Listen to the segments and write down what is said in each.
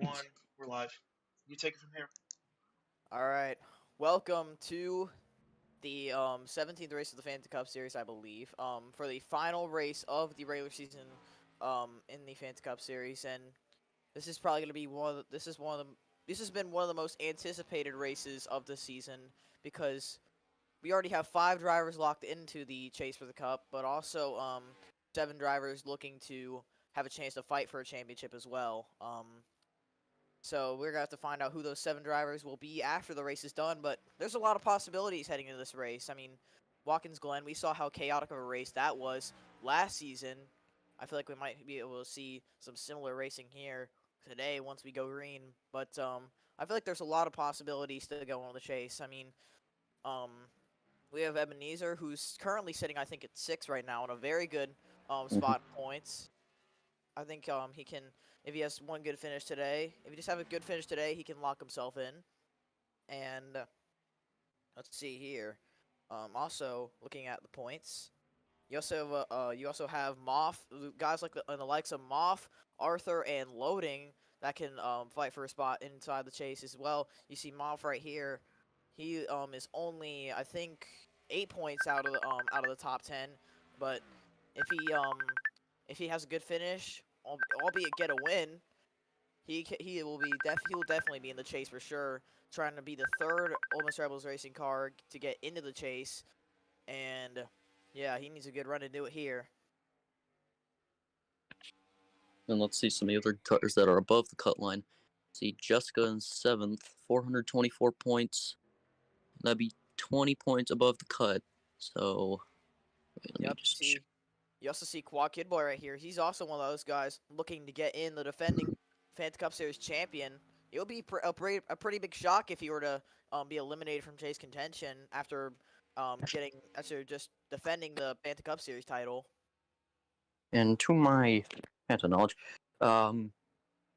One, we're live. You take it from here. All right. Welcome to the 17th race of the Fantasy Cup Series, I believe. For the final race of the regular season in the Fantasy Cup Series, and this is probably going to be this has been one of the most anticipated races of the season because we already have 5 drivers locked into the chase for the cup, but also 7 drivers looking to have a chance to fight for a championship as well. So we're gonna have to find out who those 7 drivers will be after the race is done. But there's a lot of possibilities heading into this race. I mean, Watkins Glen, we saw how chaotic of a race that was last season. I feel like we might be able to see some similar racing here today once we go green. But I feel like there's a lot of possibilities to go on the chase. I mean, um, we have Ebenezer, who's currently sitting, I think, at 6 right now, in a very good Mhm. spot in points. I think he can, if he has one good finish today, if he just have a good finish today, he can lock himself in. And let's see here. Also looking at the points, you also have Moff, guys like the likes of Moff, Arthur, and Loading that can fight for a spot inside the chase as well. You see Moff right here. He is only, I think, 8 points out of the top 10, but if he has a good finish, albeit get a win, he will definitely be in the chase for sure. Trying to be the third Ole Miss Rebels racing car to get into the chase, and yeah, he needs a good run to do it here. And let's see some of the other cutters that are above the cut line. See Jessica in 7th, 424 points. That'd be 20 points above the cut. So let me Yep. just. You also see Quad Kid Boy right here. He's also one of those guys looking to get in, the defending Fantasy Cup Series champion. It would be a pretty big shock if he were to be eliminated from chase contention after just defending the Fantasy Cup Series title. And to my knowledge, um,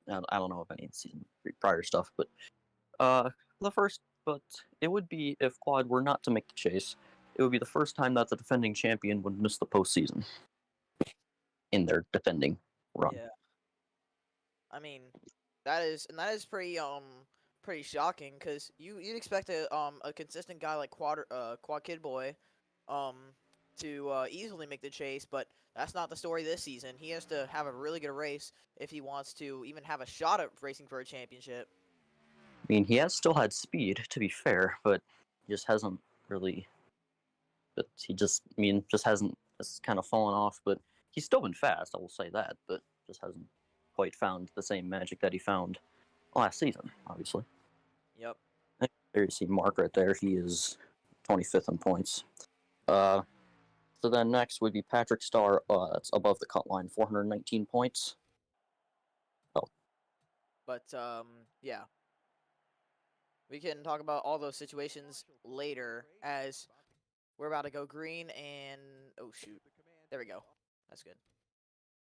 I don't know of any season prior stuff, but uh, the first, but it would be if Quad were not to make the chase, it would be the first time that the defending champion would miss the postseason in their defending run. Yeah. I mean, that is pretty shocking because you'd expect a consistent guy like Quad Kid Boy um to easily make the chase, but that's not the story this season. He has to have a really good race if he wants to even have a shot at racing for a championship. I mean, he has still had speed, to be fair, but he just hasn't really. But he just, I mean, just hasn't. Just kind of fallen off. But he's still been fast, I will say that. But just hasn't quite found the same magic that he found last season. Obviously, Yep. there you see Mark right there. He is 25th in points. Uh, so then next would be Patrick Starr. That's above the cut line, 419 points. Oh, But yeah, we can talk about all those situations later as we're about to go green and oh shoot, there we go. That's good.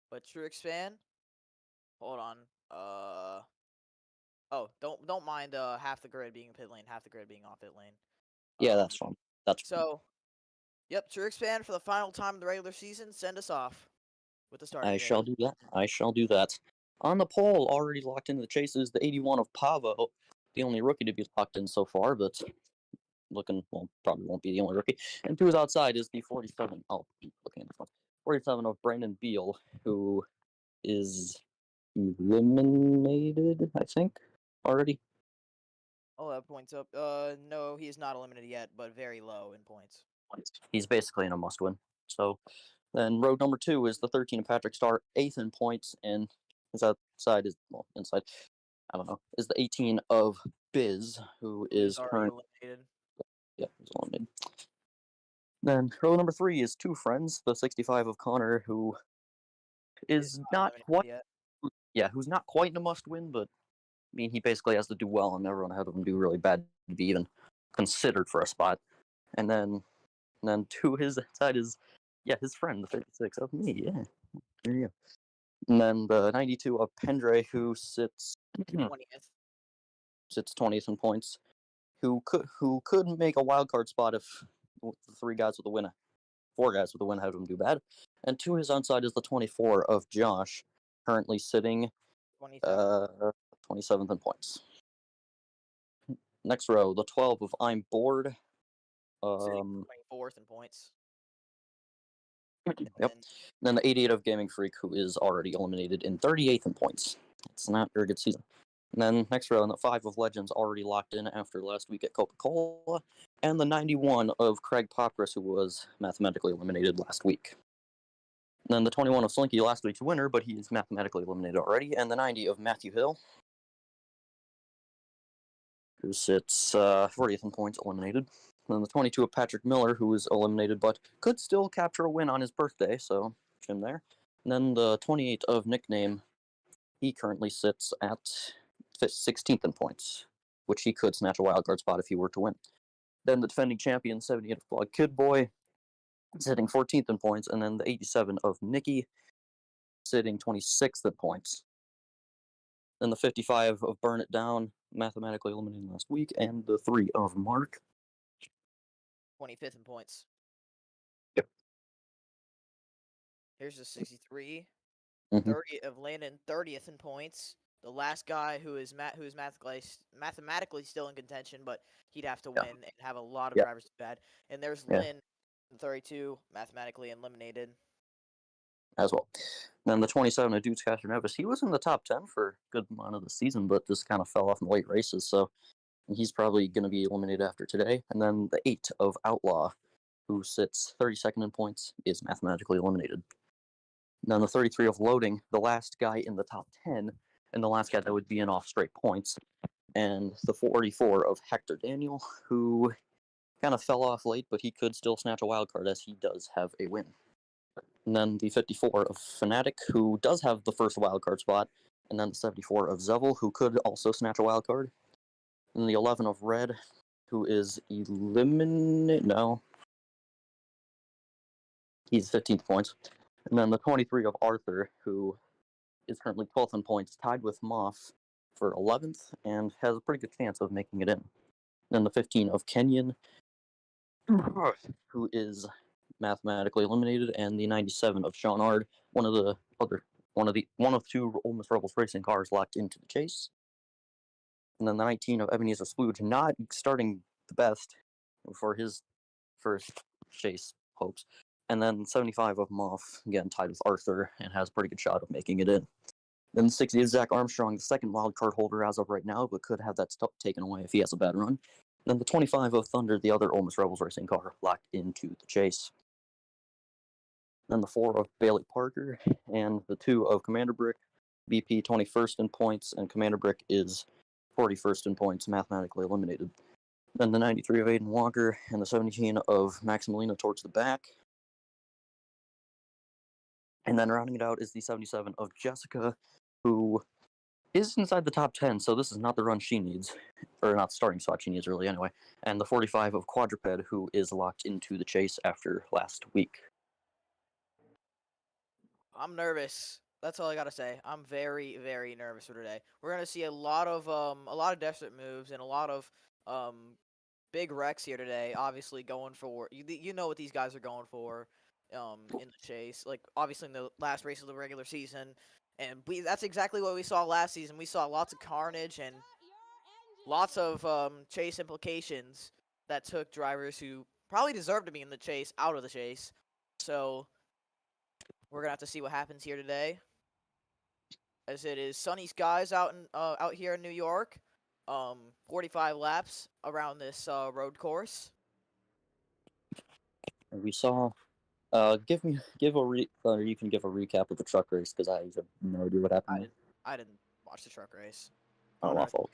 But True Expand, hold on. Uh Oh, don't mind half the grid being pit lane, half the grid being off pit lane. yeah, Um, that's fun. That's fun. so yep, True Expand for the final time in the regular season. Send us off with the starting I grid. shall do that. I shall do that. On the pole, already locked into the chase is the 81 of Pavo, the only rookie to be locked in so far, but looking, well, probably won't be the only rookie. And to his outside is the 47. Oh, looking at this one. 47 of Brandon Beal, who is eliminated, I think, already. I'll have points up. No, he is not eliminated yet, but very low in points. He's basically in a must win. So then road number 2 is the 13 of Patrick Starr, 8th in points, and his outside is, well, inside, I don't know, is the 18 of Biz, who Who's is already current. eliminated? Yeah, he's eliminated. Then row number 3 is two friends, the 65 of Connor, who Is is not not eliminated quite, yet. yeah, who's not quite in a must win, but I mean, he basically has to do well, and everyone ahead of him do really bad to be even considered for a spot. And then to his side is, yeah, his friend, the 56 of me, yeah, there you go. And then the 92 of Pendre, who sits 20th. sits 20th in points, who could make a wild card spot if the 3 guys with the win, 4 guys with the win had him do bad. And to his onside is the 24 of Josh, currently sitting 27th. 27th in points. Next row, the 12 of I'm Bored. Sitting 24th in points. Yep. Then the 88 of Gaming Freak, who is already eliminated in 38th in points. It's not a very good season. And then next row, the 5 of Legends already locked in after last week at Coca-Cola. And the 91 of Craig Popris, who was mathematically eliminated last week. And then the 21 of Slinky, last week's winner, but he is mathematically eliminated already. And the 90 of Matthew Hill, who sits 40th in points, eliminated. And then the 22 of Patrick Miller, who is eliminated, but could still capture a win on his birthday, so him there. And then the 28 of Nickname, he currently sits at 16th in points, which he could snatch a wildcard spot if he were to win. Then the defending champion, 78 of Blog Kid Boy, sitting 14th in points, and then the 87 of Nikki, sitting 26th in points. Then the 55 of Burn It Down, mathematically eliminated last week, and the 3 of Mark, 25th in points. Yep. Here's the 63. Mhm. 30 of Landon, 30th in points. The last guy who is mathematically still in contention, but he'd have to win and have a lot of drivers bad. And there's Lynn, 32, mathematically eliminated. As well. Then the 27 of Dudes Caster Nevis, he was in the top 10 for a good amount of the season, but just kind of fell off in the late races, so he's probably going to be eliminated after today. And then the 8 of Outlaw, who sits 32nd in points, is mathematically eliminated. And then the 33 of Loading, the last guy in the top 10, and the last guy that would be in off straight points. And the 44 of Hector Daniel, who kind of fell off late, but he could still snatch a wild card as he does have a win. And then the 54 of Fnatic, who does have the first wildcard spot. And then the 74 of Zevel, who could also snatch a wildcard. And the 11 of Red, who is eliminated. No. He's 15th points. And then the 23 of Arthur, who is currently 12th in points, tied with Moff for 11th, and has a pretty good chance of making it in. And then the 15 of Kenyon, who is mathematically eliminated, and the 97 of Sean Ard, one of two Ole Miss Rebels racing cars locked into the chase. And then the 19 of Ebenezer Splooge, not starting the best for his first chase hopes. And then 75 of Moff, again tied with Arthur, and has a pretty good shot of making it in. Then 60 of Zach Armstrong, the second wild card holder as of right now, but could have that stuff taken away if he has a bad run. Then the 25 of Thunder, the other Ole Miss Rebels racing car, locked into the chase. Then the 4 of Bailey Parker, and the 2 of Commander Brick, BP 21st in points, and Commander Brick is 41st in points, mathematically eliminated. Then the 93 of Aiden Walker, and the 17 of Maximiliana towards the back. And then rounding it out is the 77 of Jessica, who is inside the top 10, so this is not the run she needs. Or not the starting spot she needs, really, anyway. And the 45 of Quadruped, who is locked into the chase after last week. I'm nervous. That's all I gotta say. I'm very, very nervous for today. We're gonna see a lot of desperate moves and a lot of big wrecks here today. Obviously, going for you know what these guys are going for in the chase. Like obviously in the last race of the regular season, and that's exactly what we saw last season. We saw lots of carnage and lots of chase implications that took drivers who probably deserved to be in the chase out of the chase. So we're gonna have to see what happens here today, as it is sunny skies out here in New York. 45 laps around this road course. We saw. You can give a recap of the truck race because I have no idea what happened. I didn't watch the truck race. Oh, my fault.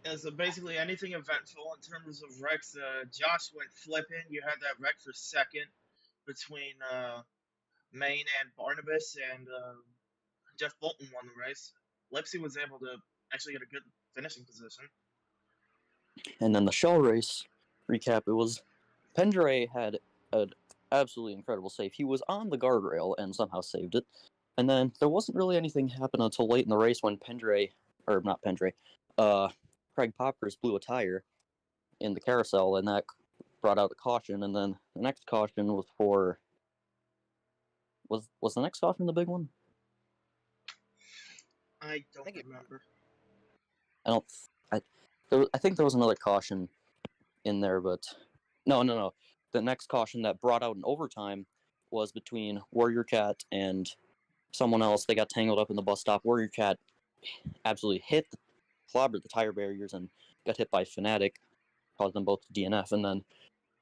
Yeah, so basically anything eventful in terms of wrecks. Josh went flipping. You had that wreck for second between Maine and Barnabas, and Jeff Bolton won the race. Lipsy was able to actually get a good finishing position. And then the shell race recap, it was Pendray had an absolutely incredible save. He was on the guardrail and somehow saved it. And then there wasn't really anything happen until late in the race when Craig Poppers blew a tire in the carousel, and that brought out a caution. And then the next caution was for was the next caution the big one? I don't remember. I don't. I think there was another caution in there, but no. The next caution that brought out an overtime was between Warrior Cat and someone else. They got tangled up in the bus stop. Warrior Cat absolutely clobbered the tire barriers and got hit by Fnatic, caused them both to DNF. And then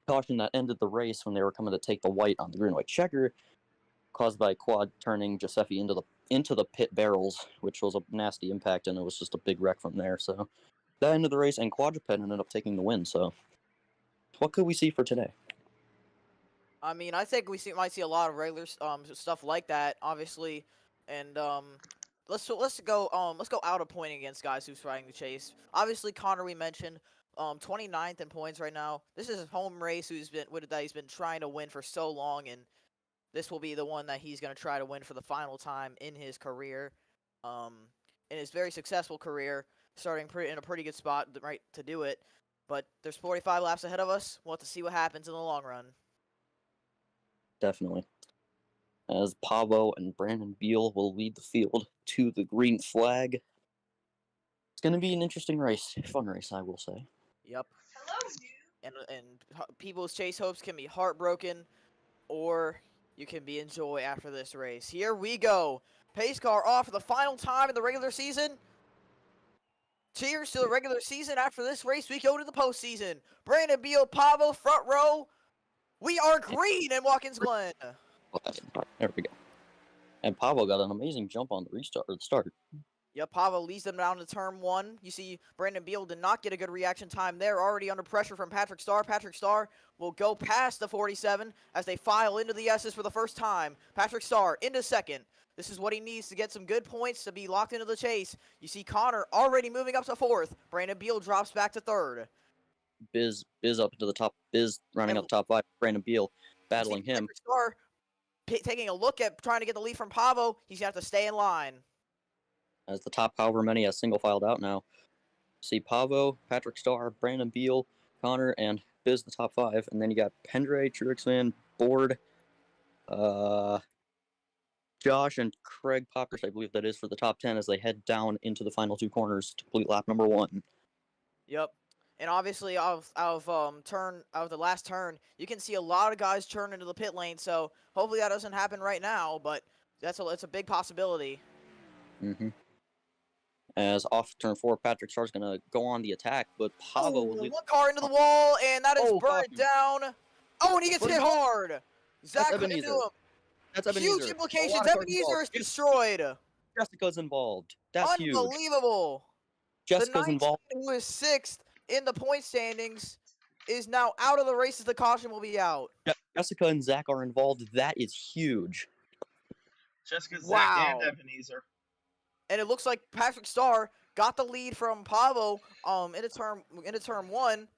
caution that ended the race when they were coming to take the white on the green-white checker, caused by Quad turning Giuseppe into the pit barrels, which was a nasty impact, and it was just a big wreck from there. So that ended the race, and Quadruped ended up taking the win. So what could we see for today? I mean, I think might see a lot of regular stuff like that, obviously, and let's go out of point against guys who's trying to chase. Obviously, Connor we mentioned, 29th in points right now. This is his home race he's been trying to win for so long, and this will be the one that he's gonna try to win for the final time in his career, in his very successful career, starting in a pretty good spot right to do it. But there's 45 laps ahead of us. We'll have to see what happens in the long run. Definitely. As Pavo and Brandon Beal will lead the field to the green flag. It's going to be an interesting race. Fun race, I will say. Yep. Hello, dude. And people's chase hopes can be heartbroken, or you can be in joy after this race. Here we go. Pace car off for the final time in the regular season. Cheers to the regular season. After this race, we go to the postseason. Brandon Beal, Pavo, front row. We are green in Watkins Glen. There we go. And Pavo got an amazing jump on the start. Yep, Pavo leads them down to turn 1. You see, Brandon Beal did not get a good reaction time there. Already under pressure from Patrick Starr. Patrick Starr will go past the 47 as they file into the S's for the first time. Patrick Starr into second. This is what he needs to get some good points to be locked into the chase. You see Connor already moving up to 4th. Brandon Beal drops back to 3rd. Biz up into the top. Biz running up top 5. Brandon Beal battling him. Patrick Starr taking a look at trying to get the lead from Pavo. He's going to have to stay in line. As the top however many has single filed out now. See Pavo, Patrick Starr, Brandon Beal, Connor, and Biz the top 5. And then you got Pendre, Truixman, Board, Josh, and Craig Poppers, I believe that is, for the top 10 as they head down into the final 2 corners to complete lap number 1. Yep. And obviously, out of the last turn, you can see a lot of guys turn into the pit lane. So hopefully that doesn't happen right now, but it's a big possibility. As off turn 4, Patrick Starr's going to go on the attack, but Pavo will one car into the wall, and that is burnt down. Oh, and he gets hit hard. Zach into him. That's Ebenezer. Huge implications. Ebenezer is destroyed. Jessica's involved. That's huge. Unbelievable. Jessica's involved. Who is 6th in the point standings is now out of the race as the caution will be out. Jessica and Zach are involved. That is huge. Jessica, Zach, and Ebenezer. And it looks like Patrick Starr got the lead from Pavo into turn 1.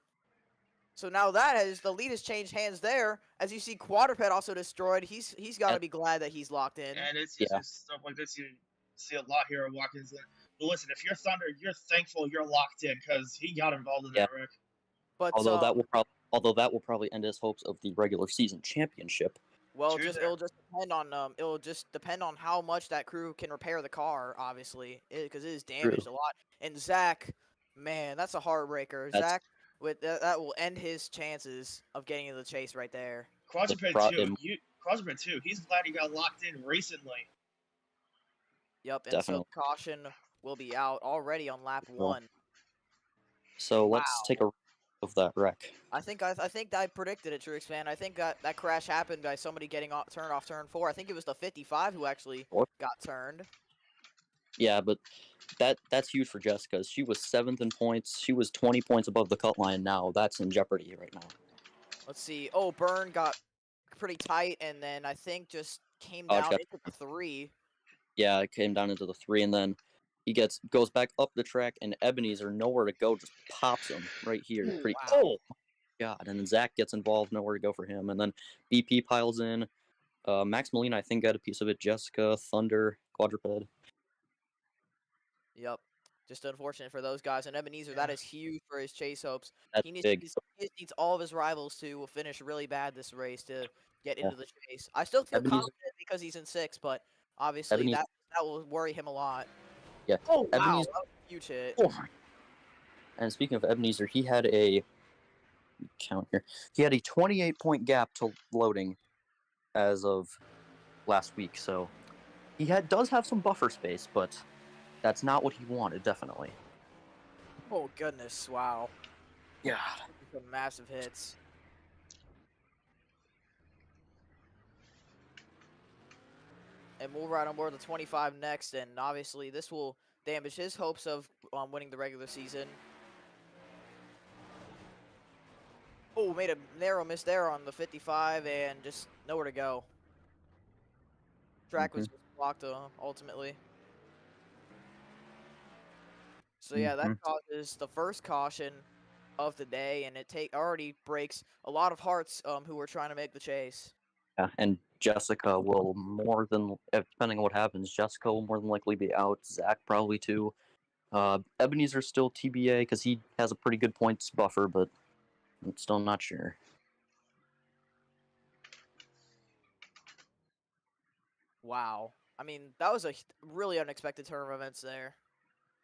So now the lead has changed hands there. As you see Quadruped also destroyed. He's got to be glad that he's locked in. And it's just stuff like this you see a lot here at Watkins. But listen, if you're Thunder, you're thankful you're locked in because he got involved in that wreck. But although that will probably end his hopes of the regular season championship. Well, it'll just depend on how much that crew can repair the car, obviously, because it is damaged a lot. And Zach, man, that's a heartbreaker. Zach, that will end his chances of getting into the chase right there. Quadruped too. He's glad he got locked in recently. Yep, and so caution will be out already on lap 1. So let's take a of that wreck. I think I predicted it, Trix fan. I think that crash happened by somebody getting turned off turn 4. I think it was the 55 who actually got turned. Yeah, but that's huge for Jessica. She was 7th in points. She was 20 points above the cut line now. That's in jeopardy right now. Let's see. Oh, Burn got pretty tight, and then I think just came down into the 3. Yeah, it came down into the 3, and then he goes back up the track, and Ebenezer, nowhere to go, just pops him right here. Pretty cool. God, and then Zach gets involved, nowhere to go for him. And then BP piles in. Max Molina, I think, got a piece of it. Jessica, Thunder, Quadruped. Yep. Just unfortunate for those guys. And Ebenezer, that is huge for his chase hopes. That's he big. needs all of his rivals to finish really bad this race to get into the chase. I still feel confident because he's in 6th, but obviously that will worry him a lot. Yeah. Oh, wow. That was a huge hit. And speaking of Ebenezer, he had a count here. He had a 28-point gap to loading as of last week, so he does have some buffer space, but that's not what he wanted, definitely. Oh goodness! Wow. Yeah. Some massive hits. And we'll ride on board the 25 next, and obviously this will damage his hopes of winning the regular season. Oh, made a narrow miss there on the 55 and just nowhere to go. Track was just blocked ultimately. So yeah, that causes the first caution of the day, and it already breaks a lot of hearts who were trying to make the chase. Yeah, and Jessica will depending on what happens, Jessica will more than likely be out. Zach probably too. Ebenezer's still TBA because he has a pretty good points buffer, but I'm still not sure. Wow. I mean, that was a really unexpected turn of events there.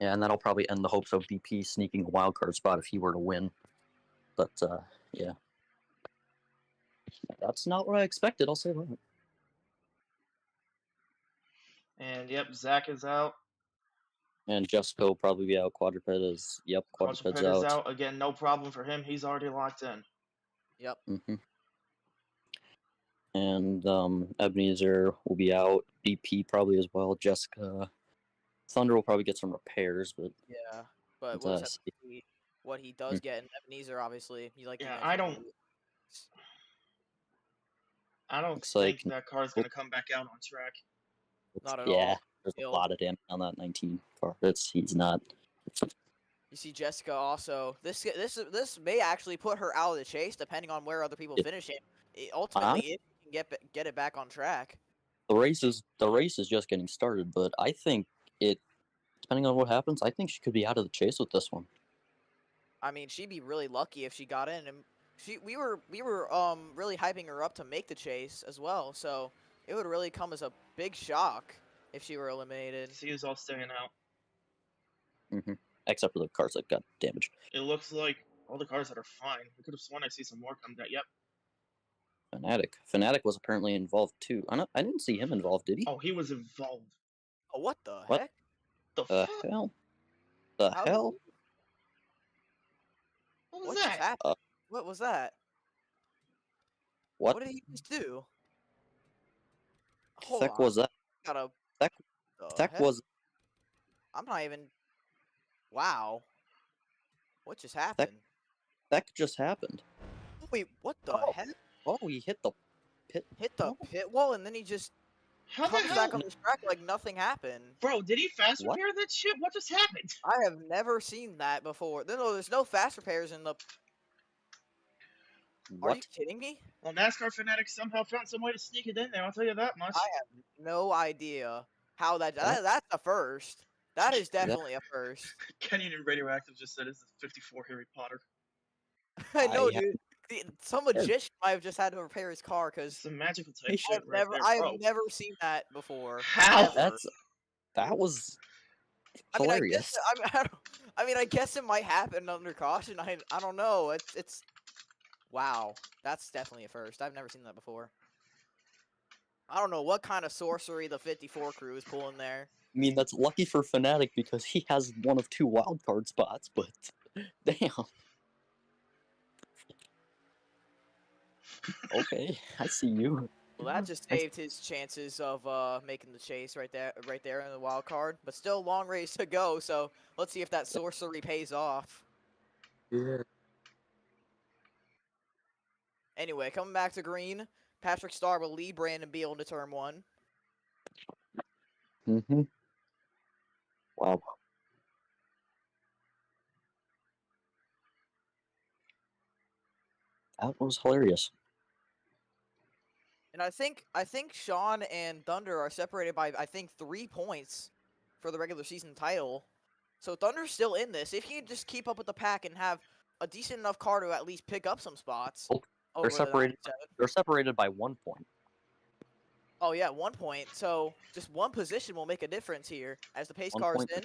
Yeah, and that'll probably end the hopes of BP sneaking a wildcard spot if he were to win. But, yeah. That's not what I expected, I'll say that. And yep, Zach is out. And Jessica will probably be out. Quadruped is, Quadruped is out. Again, no problem for him. He's already locked in. Yep. And Ebenezer will be out. BP probably as well. Jessica. Thunder will probably get some repairs, but yeah. But we'll just have to see what he does get. And Ebenezer, obviously, you mentioned. I don't think that car's gonna come back out on track. Not at all. Yeah, there's a lot of damage on that 19 car. He's not. You see Jessica also. This may actually put her out of the chase, depending on where other people finish him. Ultimately, if you can get it back on track. The race is just getting started, but I think depending on what happens, I think she could be out of the chase with this one. I mean, she'd be really lucky if she got in, and we were really hyping her up to make the chase as well. So it would really come as a big shock if she were eliminated. She was all staying out. Except for the cars that got damaged. It looks like all the cars that are fine. I could have sworn I see some more come down. Yep. Fnatic was apparently involved too. I didn't see him involved, did he? Oh, he was involved. Oh, what the heck? The hell? The hell? What was that? What was that? What? What did he just do? Hold on. Was that? Heck was. I'm not even. Wow. What just happened? That just happened. Wait, what the heck? Oh, he hit the pit. Hit the pit wall, and then he just comes back on the track like nothing happened. Bro, did he fast repair that shit? What just happened? I have never seen that before. No, there's no fast repairs in the. What? Are you kidding me? Well, NASCAR Fanatics somehow found some way to sneak it in there. I'll tell you that much. I have no idea how that's a first. That is definitely a first. Kenyon and Radioactive just said it's the 54 Harry Potter. I know, dude. Some magician might have just had to repair his car because some magical type shit. I've never seen that before. How? That was hilarious. I mean, I guess it might happen under caution. I don't know. It's wow. That's definitely a first. I've never seen that before. I don't know what kind of sorcery the 54 crew is pulling there. I mean, that's lucky for Fnatic because he has one of 2 wildcard spots, but damn. Okay, I see you. Well, that just saved his chances of making the chase right there in the wild card. But still, long race to go. So let's see if that sorcery pays off. Yeah. Anyway, coming back to green, Patrick Starr will lead Brandon Beal into turn 1. Wow. That was hilarious. And I think Sean and Thunder are separated by 3 points for the regular season title. So Thunder's still in this. If he can just keep up with the pack and have a decent enough car to at least pick up some spots. They're separated by 1 point. Oh yeah, 1 point. So just one position will make a difference here as the pace car is in.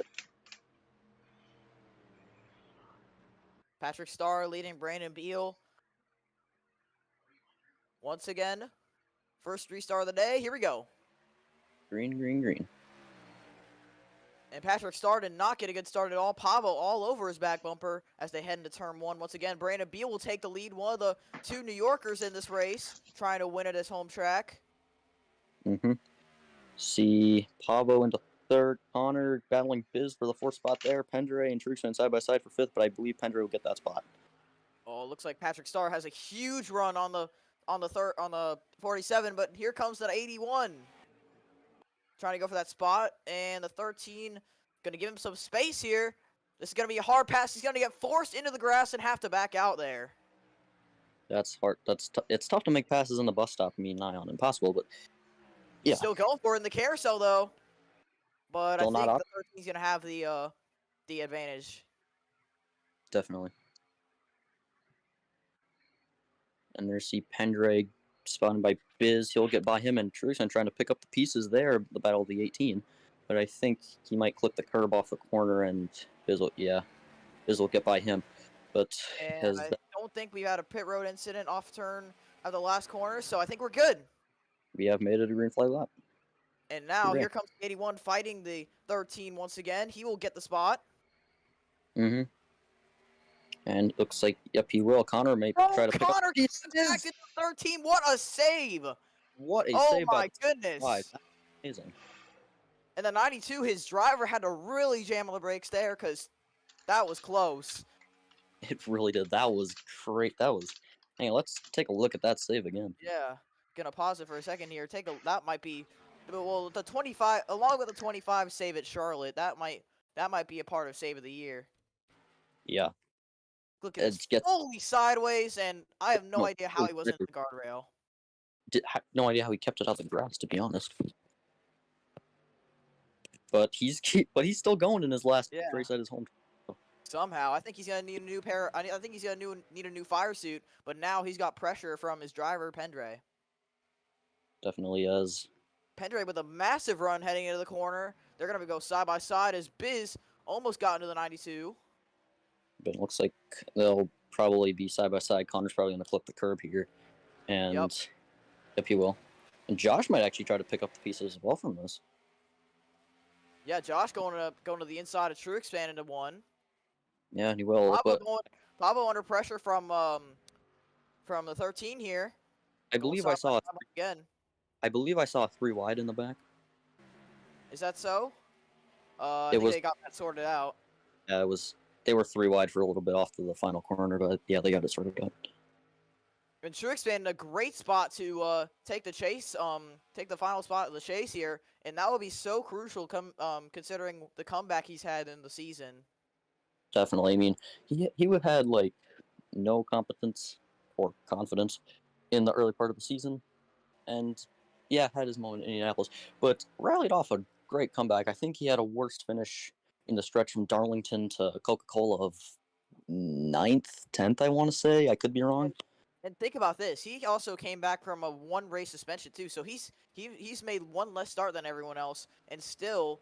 Patrick Starr leading Brandon Beal. Once again, first restart of the day. Here we go. Green, green, green. And Patrick Starr did not get a good start at all. Pavo all over his back bumper as they head into turn one. Once again, Brandon Beal will take the lead. One of the two New Yorkers in this race, trying to win at his home track. See Pavo into third. Connor battling Biz for the fourth spot there. Pendre and Truxman side by side for fifth, but I believe Pendre will get that spot. Oh, it looks like Patrick Starr has a huge run on the 47, but here comes the 81. Trying to go for that spot, and the 13 going to give him some space here. This is going to be a hard pass. He's going to get forced into the grass and have to back out there. That's hard. It's tough to make passes in the bus stop. I mean, nigh on impossible, but yeah. Still going for it in the carousel though. But Still I think not the 13's going to have the advantage. Definitely. And there's see Pendre spotted by Biz. He'll get by him and Truxman trying to pick up the pieces there, the battle of the 18. But I think he might clip the curb off the corner and Biz will get by him. But and I don't think we've had a pit road incident off turn at the last corner, so I think we're good. We have made it a green flag lap. And now here comes 81 fighting the 13 once again. He will get the spot. And it looks like, yep, he will. Connor may try to pick up. Connor gets back into 13. What a save! What a save! Oh my goodness! That's amazing. And the 92, his driver had to really jam on the brakes there because that was close. It really did. That was great. Hang on, let's take a look at that save again. Yeah, gonna pause it for a second here. That might be, well, the 25 along with the 25 save at Charlotte. That might be a part of save of the year. Yeah. Look at this, fully sideways, and I have no idea how he wasn't in the guardrail. No idea how he kept it out of the grass, to be honest. But he's still going in his last race at his home. Somehow, I think he's gonna need a new pair. I think he's gonna need a new fire suit. But now he's got pressure from his driver, Pendre. Definitely is. Pendre with a massive run heading into the corner. They're gonna go side by side as Biz almost got into the 92. But it looks like they'll probably be side by side. Connor's probably gonna clip the curb here, and yep, he will. And Josh might actually try to pick up the pieces as well from this. Yeah, Josh going to the inside of True expand into one. Yeah, he will. Pablo under pressure from the 13 here. I believe I saw again. I believe I saw a 3 wide in the back. Is that so? I think they got that sorted out. Yeah, it was. They were 3 wide for a little bit off to the final corner, but yeah, they got it sorted out. And Truxman in a great spot to take the chase, take the final spot of the chase here, and that will be so crucial considering the comeback he's had in the season. Definitely. I mean, he would have had like no competence or confidence in the early part of the season, and yeah, had his moment in Indianapolis, but rallied off a great comeback. I think he had a worst finish in the stretch from Darlington to Coca-Cola of 9th, 10th, I want to say. I could be wrong. And think about this. He also came back from a 1 race suspension too. So he's made 1 less start than everyone else and still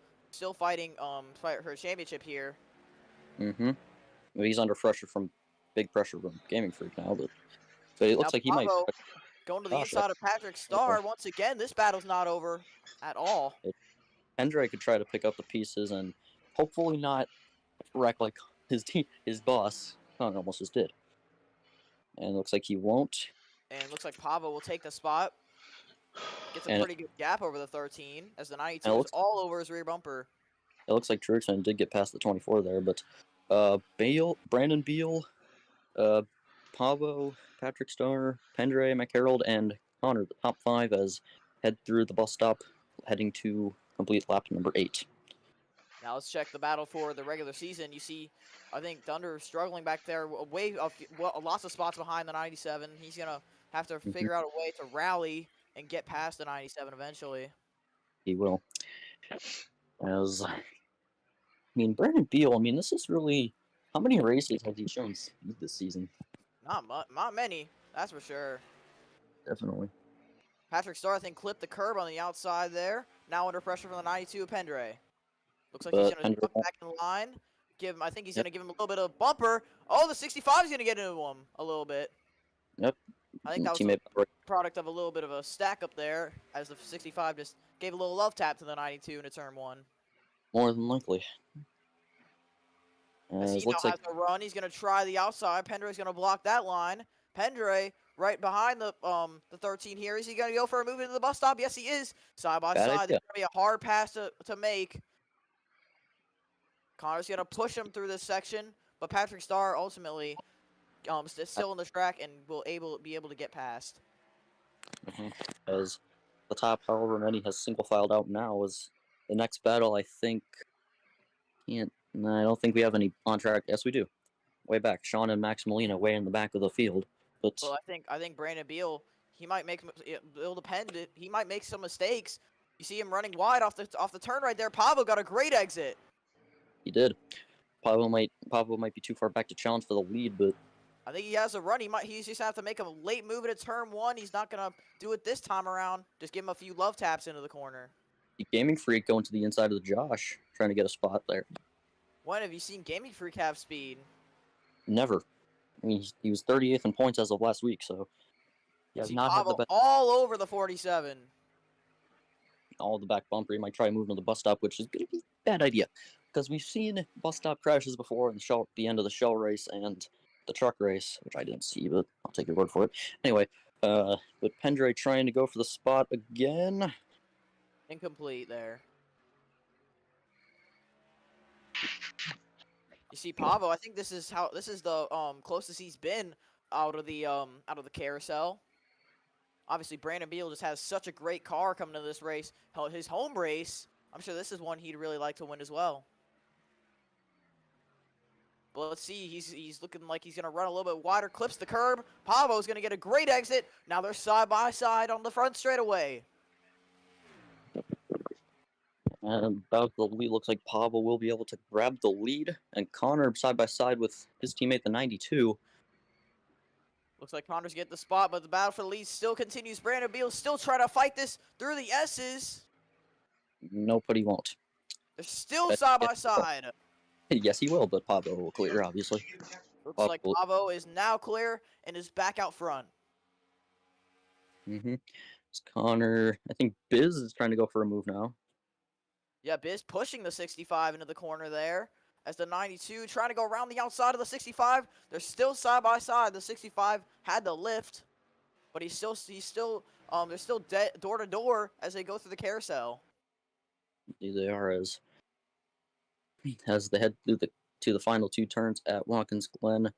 fighting for a championship here. Well, he's under big pressure from Gaming Freak now, but it looks like he might going to the inside of Patrick Starr once again. This battle's not over at all. Pendre could try to pick up the pieces and hopefully not wreck like his boss. Connor almost just did. And it looks like he won't. And it looks like Pavo will take the spot. Gets a pretty good gap over the 13 as the 92 is all over his rear bumper. It looks like Truxman did get past the 24 there, but Brandon Beal, Pavo, Patrick Starr, Pendre, McHarrold, and Connor, the top 5 as head through the bus stop, heading to complete lap number 8. Now let's check the battle for the regular season. You see, I think Thunder struggling back there, lots of spots behind the 97. He's going to have to figure out a way to rally and get past the 97 eventually. He will. Brandon Beal, this is really... How many races has he shown speed this season? Not many, that's for sure. Definitely. Patrick Starr, I think, clipped the curb on the outside there. Now under pressure from the 92 of Pendre. Looks like he's going to come back in line, give him. I think he's Yep. gonna give him a little bit of bumper. Oh, the 65 is gonna get into him a little bit. Yep. I think that was a Teammate product of a little bit of a stack up there, as the 65 just gave a little love tap to the 92 into turn 1. more than likely. As he It now looks has like a run, he's gonna try the outside. Pendray's gonna block that line. Pendray right behind the 13 here. Is he gonna go for a move into the bus stop? Yes, he is. Side by bad side, idea. there's gonna be a hard pass to make. Connor's gonna push him through this section, but Patrick Starr ultimately still in the track and will be able to get past. As the top, however many has single filed out now, is the next battle. I think can't. No, I don't think we have any on track. Yes, we do. Way back, Sean and Max Molina way in the back of the field. But Well, I think Brandon Beal, he might make. It'll depend. He might make some mistakes. You see him running wide off the turn right there. Pablo got a great exit. he did. Pablo might be too far back to challenge for the lead, but I think he has a run. He's just have to make a late move into turn 1. He's not gonna do it this time around. Just give him a few love taps into the corner. the Gaming Freak going to the inside of the Josh, trying to get a spot there. When have you seen Gaming Freak have speed? Never. I mean, he was 38th in points as of last week, so he You has see not had the Pablo best. all over the 47. All the back bumper. He might try moving to the bus stop, which is going to be a bad idea because we've seen bus stop crashes before in the end of the shell race and the truck race, which I didn't see, but I'll take your word for it. Anyway, with Pendray trying to go for the spot again. Incomplete there. You see Pavo, I think this is the closest he's been out of the carousel. Obviously Brandon Beal just has such a great car coming to this race. His home race, I'm sure this is one he'd really like to win as well. But let's see, he's looking like he's gonna run a little bit wider, clips the curb. Pavo's gonna get a great exit. Now they're side by side on the front straightaway. And about the lead, looks like Pablo will be able to grab the lead, and Connor side by side with his teammate, the 92. Looks like Connor's getting the spot, but the battle for the lead still continues. Brandon Beal still trying to fight this through the S's. Nope, but he won't. They're still But- side by side. Yes, he will, but Pablo will clear, obviously. Looks like Pavo is now clear and is back out front. It's Connor. I think Biz is trying to go for a move now. Yeah, Biz pushing the 65 into the corner there. As the 92 trying to go around the outside of the 65. They're still side by side. The 65 had the lift, but they're still door to door as they go through the carousel. They are as they head to the final two turns at Watkins Glen.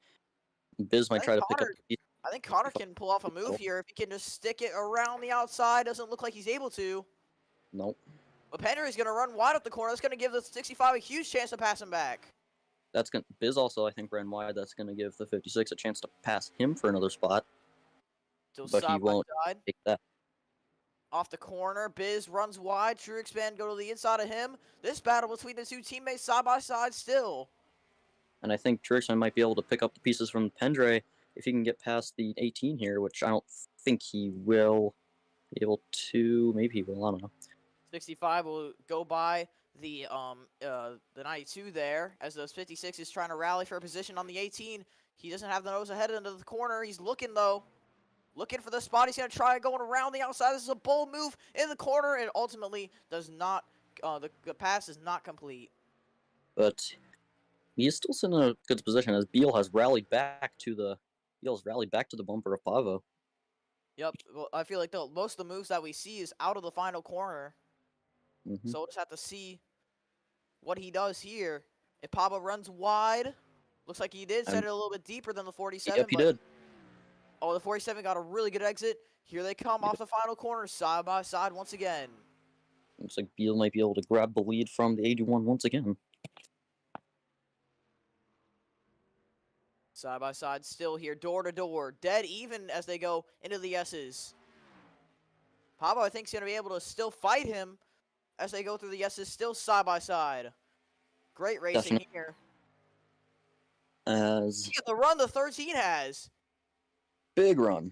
Biz might try to pick up the I think Connor can pull off a move here if he can just stick it around the outside. Doesn't look like he's able to. Nope. But Penry's going to run wide up the corner. That's going to give the 65 a huge chance to pass him back. Biz also, I think, ran wide. That's gonna give the 56 a chance to pass him for another spot. So But he won't side. take that. Off the corner, Biz runs wide. True Expand go to the inside of him. This battle between the two teammates side by side still. And I think Trixman might be able to pick up the pieces from Pendray if he can get past the 18 here, which I don't think he will be able to. Maybe he will. I don't know. 65 will go by the 92 there as those 56 is trying to rally for a position on the 18. He doesn't have the nose ahead into the corner. He's looking though. Looking for the spot. He's going to try going around the outside. This is a bold move in the corner and ultimately does not the pass is not complete. But he is still sitting in a good position as Beal has rallied back to the bumper of Pavo. Yep. Well, I feel like most of the moves that we see is out of the final corner. So we'll just have to see what he does here. If Pablo runs wide, looks like he did set it a little bit deeper than the 47. Yep, he did. Oh, the 47 got a really good exit. Here they come off the final corner, side by side once again. Looks like Beal might be able to grab the lead from the 81 once again. Side by side still here, door to door. Dead even as they go into the S's. Pablo, I think, is going to be able to still fight him as they go through the S's, still side by side. Great racing here. As Look at the run the 13 has. big run.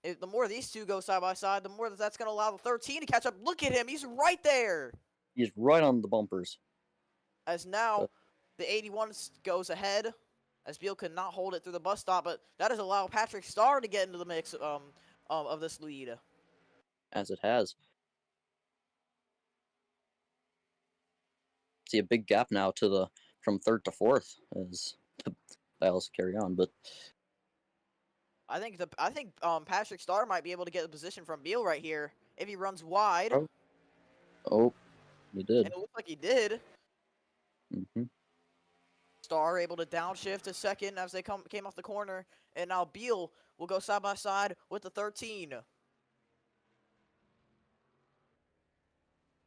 The more these two go side by side, the more that's going to allow the 13 to catch up. Look at him. He's right there. He's right on the bumpers. as now the 81 goes ahead, as Beal could not hold it through the bus stop, but that has allowed Patrick Starr to get into the mix of this lead. As it has. See a big gap now to the from third to fourth as the battles carry on, but I think Patrick Starr might be able to get the position from Beal right here if he runs wide. Oh, he did. And it looks like he did. Mm-hmm. Starr able to downshift to second as they came off the corner, and now Beal will go side by side with the 13.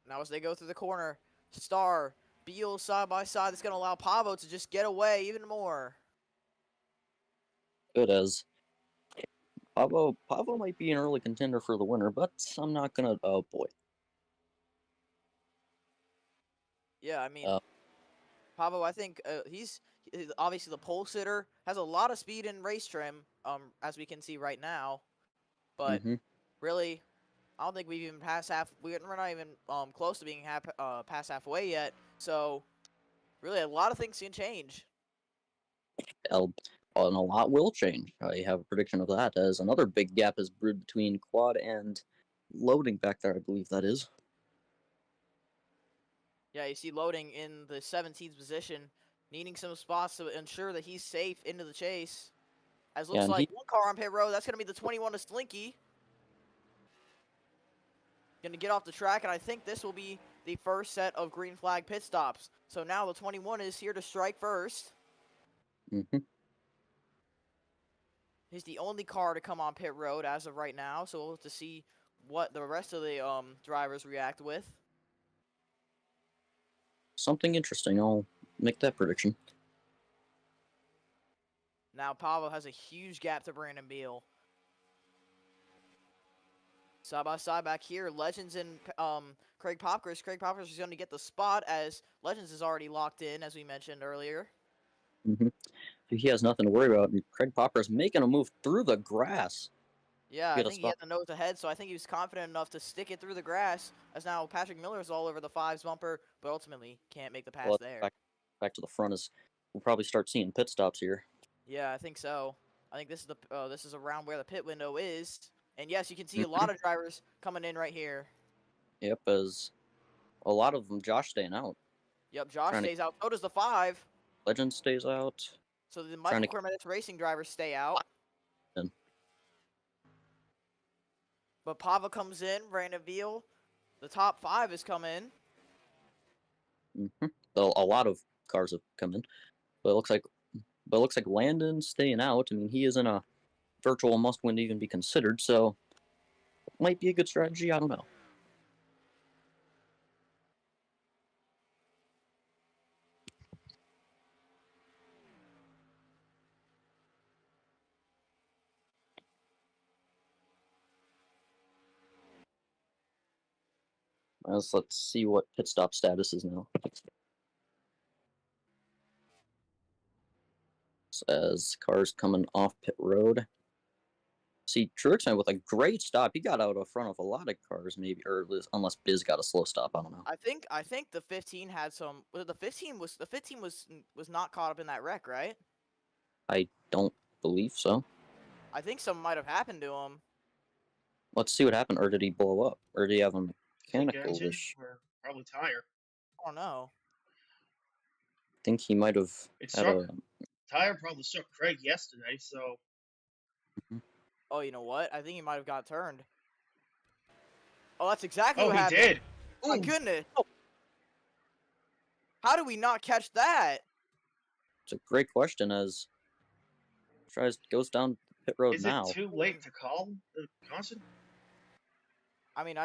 Now as they go through the corner, Starr, Beal side by side. That's going to allow Pavo to just get away even more. Good as Pavo might be an early contender for the winner, but I'm not gonna. Oh boy. Yeah, I mean, Pavo, I think he's obviously the pole sitter, has a lot of speed in race trim, as we can see right now. But really, I don't think we've even passed half. We're not even close to being past halfway yet. So, really, a lot of things can change. And a lot will change. I have a prediction of that, as another big gap is brewed between Quad and Loading back there, I believe that is. Yeah, you see Loading in the 17th position, needing some spots to ensure that he's safe into the chase. As looks like one car on pit road, that's going to be the 21 to Slinky. Going to get off the track, and I think this will be the first set of green flag pit stops. So now the 21 is here to strike first. He's the only car to come on pit road as of right now, so we'll have to see what the rest of the drivers react with. Something interesting. I'll make that prediction. Now Pavo has a huge gap to Brandon Beal. Side by side back here, Legends and Craig Popkers. Craig Popkers is going to get the spot as Legends is already locked in, as we mentioned earlier. He has nothing to worry about. Craig Popkers making a move through the grass. Yeah, I think he had the nose ahead, so I think he was confident enough to stick it through the grass, as now Patrick Miller is all over the 5's bumper, but ultimately can't make the pass there. Back to the front is we'll probably start seeing pit stops here. Yeah, I think so. I think this is around where the pit window is, and yes, you can see a lot of drivers coming in right here. Yep, as a lot of them, Josh staying out. Yep, Josh stays out. So does the 5. Legend stays out. So the Michael Cormetis Racing drivers stay out. But Pava comes in, Brandon Beal. The top 5 has come in. A lot of cars have come in, but it looks like Landon's staying out. I mean, he isn't a virtual must-win to even be considered, so it might be a good strategy. I don't know. Let's see what pit stop status is now. As cars coming off pit road. See, Truex with a great stop. He got out in front of a lot of cars, maybe, or unless Biz got a slow stop. I don't know. I think the 15 had some. The 15 was not caught up in that wreck, right? I don't believe so. I think something might have happened to him. Let's see what happened. Or did he blow up? Or did he have a mechanical issue? Or probably tire. I don't know. I think he might have had a tire. Probably struck Craig yesterday. So. Oh, you know what? I think he might have got turned. Oh, that's exactly what happened. Oh, he did. Oh, my goodness. Oh. How do we not catch that? It's a great question as goes down pit road now. Is it too late to call the caution? I mean,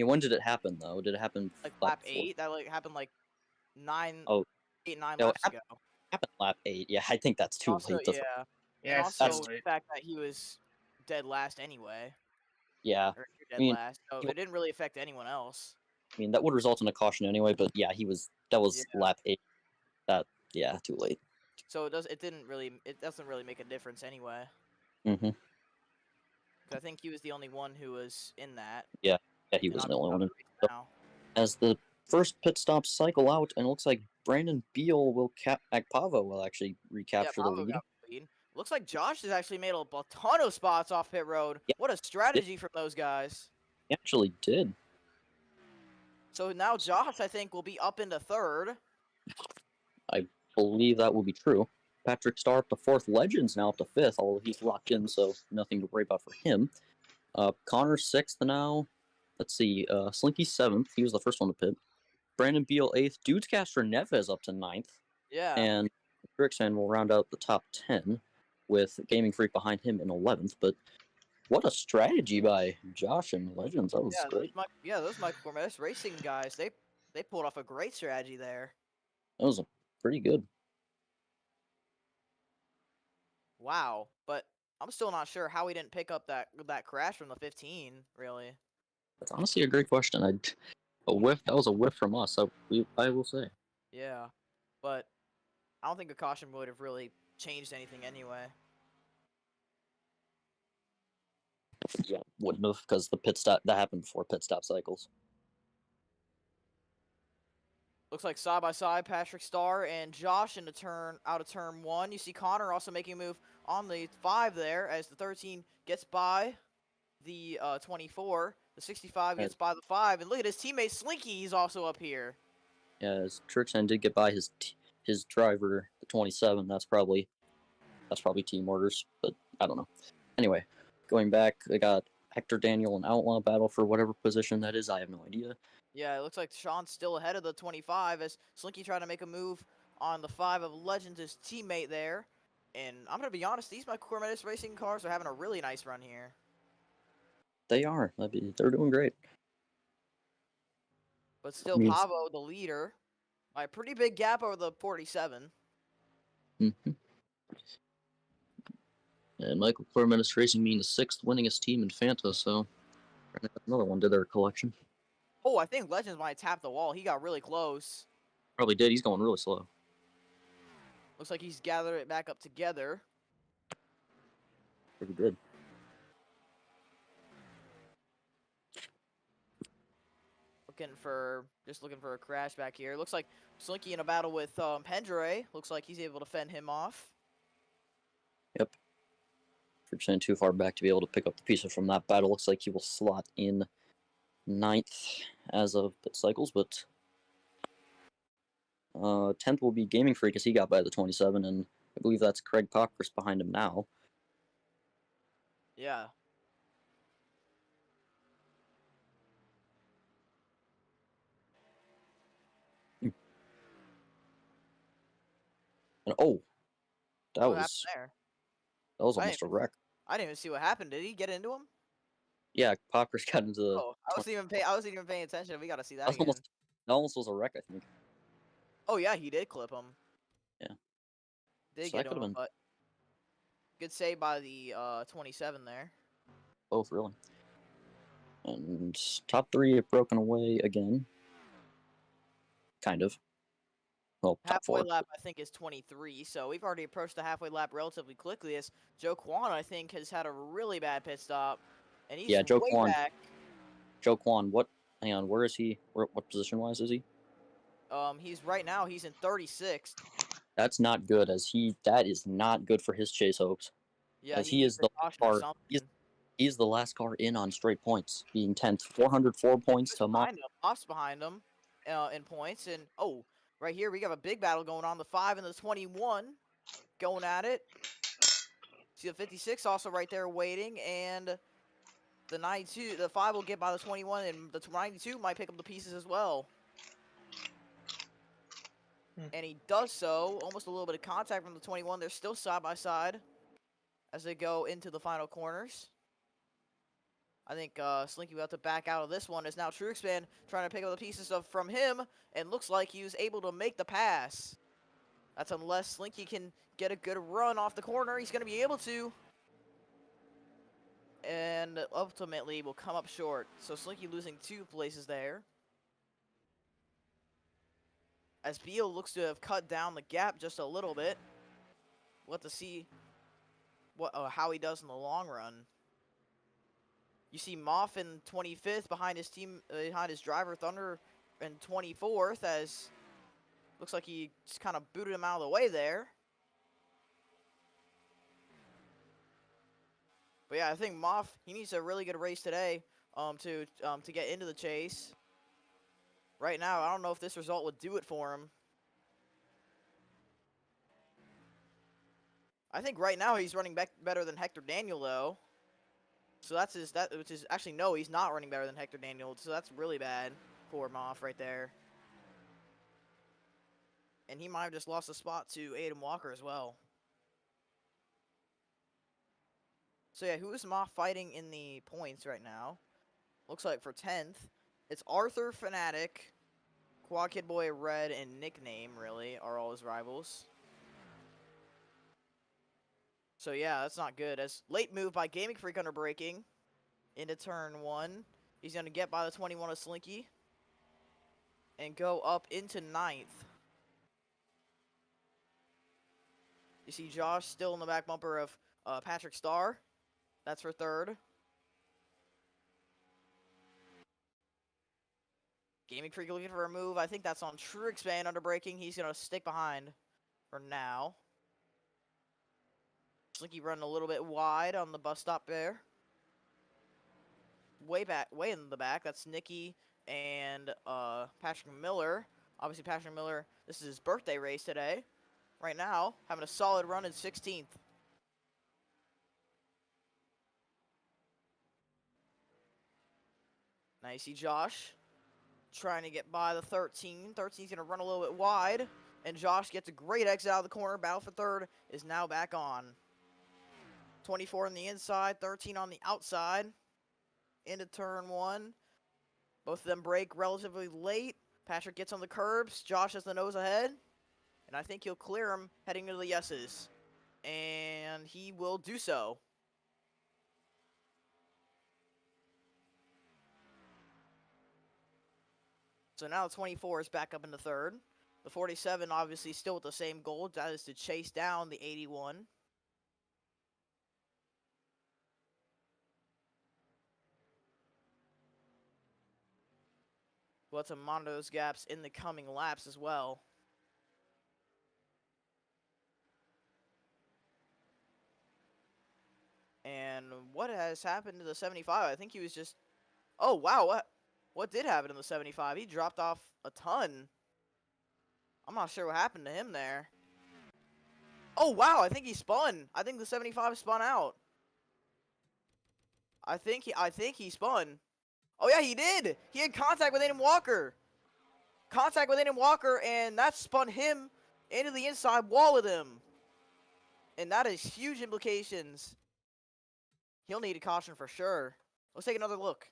when did it happen though? Did it happen like lap 8? That happened like 9 9 no, laps ago. Happened lap 8. Yeah, I think that's too late. And also the fact that he was dead last anyway. Yeah. Or dead last. So it didn't really affect anyone else. I mean, that would result in a caution anyway, but yeah, that was lap 8. Too late. So it doesn't really make a difference anyway. I think he was the only one who was in that. Yeah, he was the only one. So, as the first pit stop cycle out, and it looks like Brandon Beal will Akpava will actually Yeah, recapture the Pavo lead. got the lead. Looks like Josh has actually made a ton of spots off pit road. Yeah, What a strategy from those guys. he actually did. So now Josh, I think, will be up into third. I believe that will be true. Patrick Starr up to fourth. Legends now up to fifth, although he's locked in, so nothing to worry about for him. Connor sixth now. Let's see. Slinky seventh. He was the first one to pit. Brandon Beal eighth. Dudes Castro Neves up to ninth. Yeah. And Grixan will round out the top 10 with Gaming Freak behind him in 11th. But what a strategy by Josh and Legends. That was great. Those Michael Cormetis racing guys, they pulled off a great strategy there. That was pretty good. Wow, but I'm still not sure how we didn't pick up that crash from the 15. Really. That's honestly a great question. A whiff. That was a whiff from us. I will say. Yeah, but I don't think a caution would have really changed anything anyway. Yeah, wouldn't have, because the pit stop that happened before pit stop cycles. Looks like side by side, Patrick Starr and Josh in the out of turn 1. You see Connor also making a move on the 5 there as the 13 gets by the 24. The 65 gets by the 5, and look at his teammate Slinky. He's also up here. Yeah, as Trixan did get by his driver, the 27. That's probably team orders, but I don't know. Anyway, going back, they got Hector Daniel and Outlaw battle for whatever position that is. I have no idea. Yeah, it looks like Sean's still ahead of the 25 as Slinky trying to make a move on the 5 of Legends, his teammate there. And I'm going to be honest, these Michael Cormetis racing cars are having a really nice run here. They are. They're doing great. But still, Pavo, the leader, by a pretty big gap over the 47. Mm-hmm. And Michael Cormetis Racing being the 6th winningest team in Fanta, so another one did their collection. Oh, I think Legends might tap the wall. He got really close. Probably did. He's going really slow. Looks like he's gathered it back up together. Pretty good. Looking for a crash back here. Looks like Slinky in a battle with Pendray. Looks like he's able to fend him off. Yep. Percent too far back to be able to pick up the pieces from that battle. Looks like he will slot in 9th as of pit cycles, but 10th will be Gaming Freak as he got by the 27, and I believe that's Craig Cockris behind him now. Yeah. And that was almost a wreck. I didn't even see what happened. Did he get into him? Yeah, Cockris got into the. Oh, I wasn't even paying attention. We got to see that again. That almost was a wreck, I think. Oh yeah, he did clip him. Yeah. Did get him, but good save by the 27 there. Both really. And top 3 have broken away again. Kind of. Well, halfway lap, I think, is 23, so we've already approached the halfway lap relatively quickly as Joe Kwan, I think, has had a really bad pit stop, and he's Joe way Kwan. back. Joe Kwan, hang on, where is he? What position-wise is he? Right now, he's in 36th. That's not good, that is not good for his chase hopes. Yeah, as he is the car, he's the last car in on straight points, being 10th, 404 points to Moss behind him in points, and right here, we got a big battle going on. The 5 and the 21 going at it. See the 56 also right there waiting, and the 92, the 5 will get by the 21, and the 92 might pick up the pieces as well. And he does so. Almost a little bit of contact from the 21. They're still side by side as they go into the final corners. I think Slinky will have to back out of this one as now TrueXpand trying to pick up the pieces from him, and looks like he was able to make the pass. That's unless Slinky can get a good run off the corner. He's going to be able to. And ultimately will come up short. So Slinky losing 2 places there. As Beal looks to have cut down the gap just a little bit. We'll have to see how he does in the long run. You see Moff in 25th behind his driver Thunder and 24th, as looks like he just kind of booted him out of the way there. But yeah, I think Moff, he needs a really good race today to get into the chase. Right now, I don't know if this result would do it for him. I think right now he's running back better than Hector Daniel, though. So which is actually, no, he's not running better than Hector Daniel. So that's really bad for Moff right there. And he might have just lost a spot to Aiden Walker as well. So yeah, who is Moff fighting in the points right now? Looks like for 10th, it's Arthur Fanatic, Quad Kid Boy Red, and Nickname, really, are all his rivals. So yeah, that's not good. As late move by Gaming Freak under braking into turn 1. He's going to get by the 21 of Slinky and go up into 9th. You see Josh still in the back bumper of Patrick Starr. That's for 3rd. Gaming Freak looking for a move. I think that's on True Expand under braking. He's going to stick behind for now. Slinky running a little bit wide on the bus stop there. Way in the back. That's Nikki and Patrick Miller. Obviously, Patrick Miller, this is his birthday race today. Right now, having a solid run in 16th. Now you see Josh trying to get by the 13. 13's going to run a little bit wide. And Josh gets a great exit out of the corner. Battle for 3rd is now back on. 24 on the inside, 13 on the outside. Into turn 1. Both of them break relatively late. Patrick gets on the curbs. Josh has the nose ahead. And I think he'll clear him heading into the yeses. And he will do so. So now the 24 is back up into 3rd. The 47 obviously still with the same goal. That is to chase down the 81. We'll have to monitor those gaps in the coming laps as well. And what has happened to the 75? I think he was just... Oh, wow. What did happen in the 75? He dropped off a ton. I'm not sure what happened to him there. Oh, wow. I think he spun. I think the 75 spun out. I think he spun. Oh, yeah, he did. He had contact with Aiden Walker. Contact with Aiden Walker, and that spun him into the inside wall with him. And that is huge implications. He'll need a caution for sure. Let's take another look.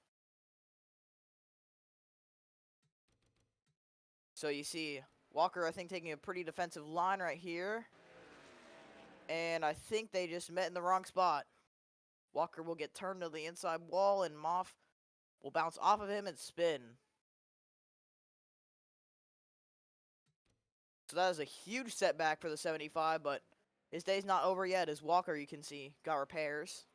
So you see Walker, I think, taking a pretty defensive line right here. And I think they just met in the wrong spot. Walker will get turned to the inside wall, and Moff will bounce off of him and spin. So that is a huge setback for the 75, but his day's not over yet, as Walker, you can see, got repairs.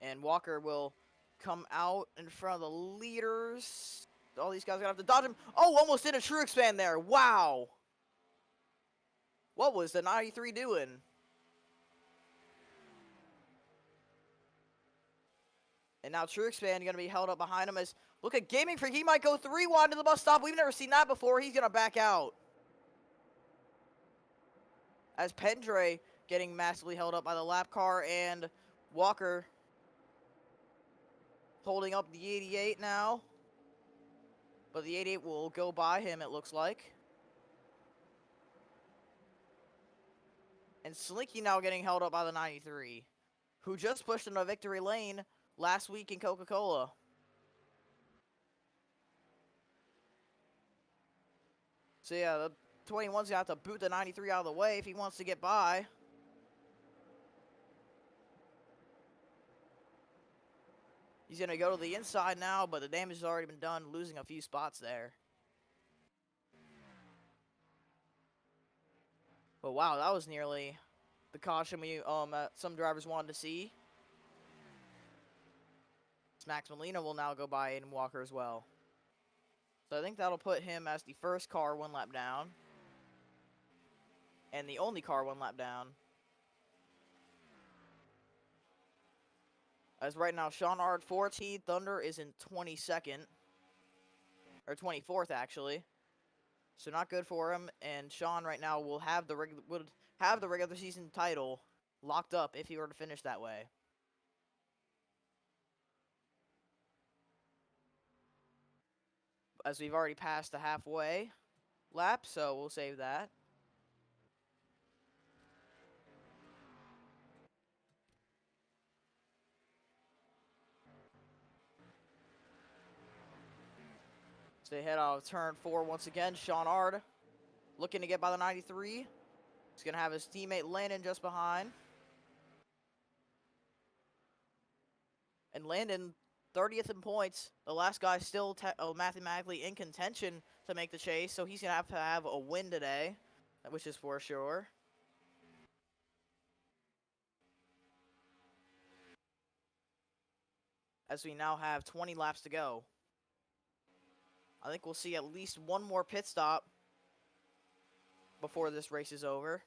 And Walker will come out in front of the leaders. All these guys are going to have to dodge him. Oh, almost did a true expand there. Wow. What was the 93 doing? And now true expand going to be held up behind him as, look at Gaming Freak. He might go 3 wide to the bus stop. We've never seen that before. He's going to back out. As Pendre getting massively held up by the lap car, and Walker holding up the 88 now. But the 88 will go by him, it looks like. And Slinky now getting held up by the 93, who just pushed into victory lane last week in Coca-Cola. So yeah, the 21's going to have to boot the 93 out of the way if he wants to get by. He's going to go to the inside now, but the damage has already been done, losing a few spots there. But wow, that was nearly the caution some drivers wanted to see. Max Molina will now go by Aiden Walker as well. So I think that'll put him as the first car 1 lap down. And the only car 1 lap down. As right now, Sean Ard 14th, Thunder is in 22nd. Or 24th, actually. So not good for him. And Sean right now would have the regular season title locked up if he were to finish that way. As we've already passed the halfway lap, so we'll save that. So they head out of turn 4 once again. Sean Ard looking to get by the 93. He's going to have his teammate Landon just behind. And Landon, 30th in points. The last guy still mathematically in contention to make the chase, so he's going to have a win today, which is for sure. As we now have 20 laps to go. I think we'll see at least one more pit stop before this race is over.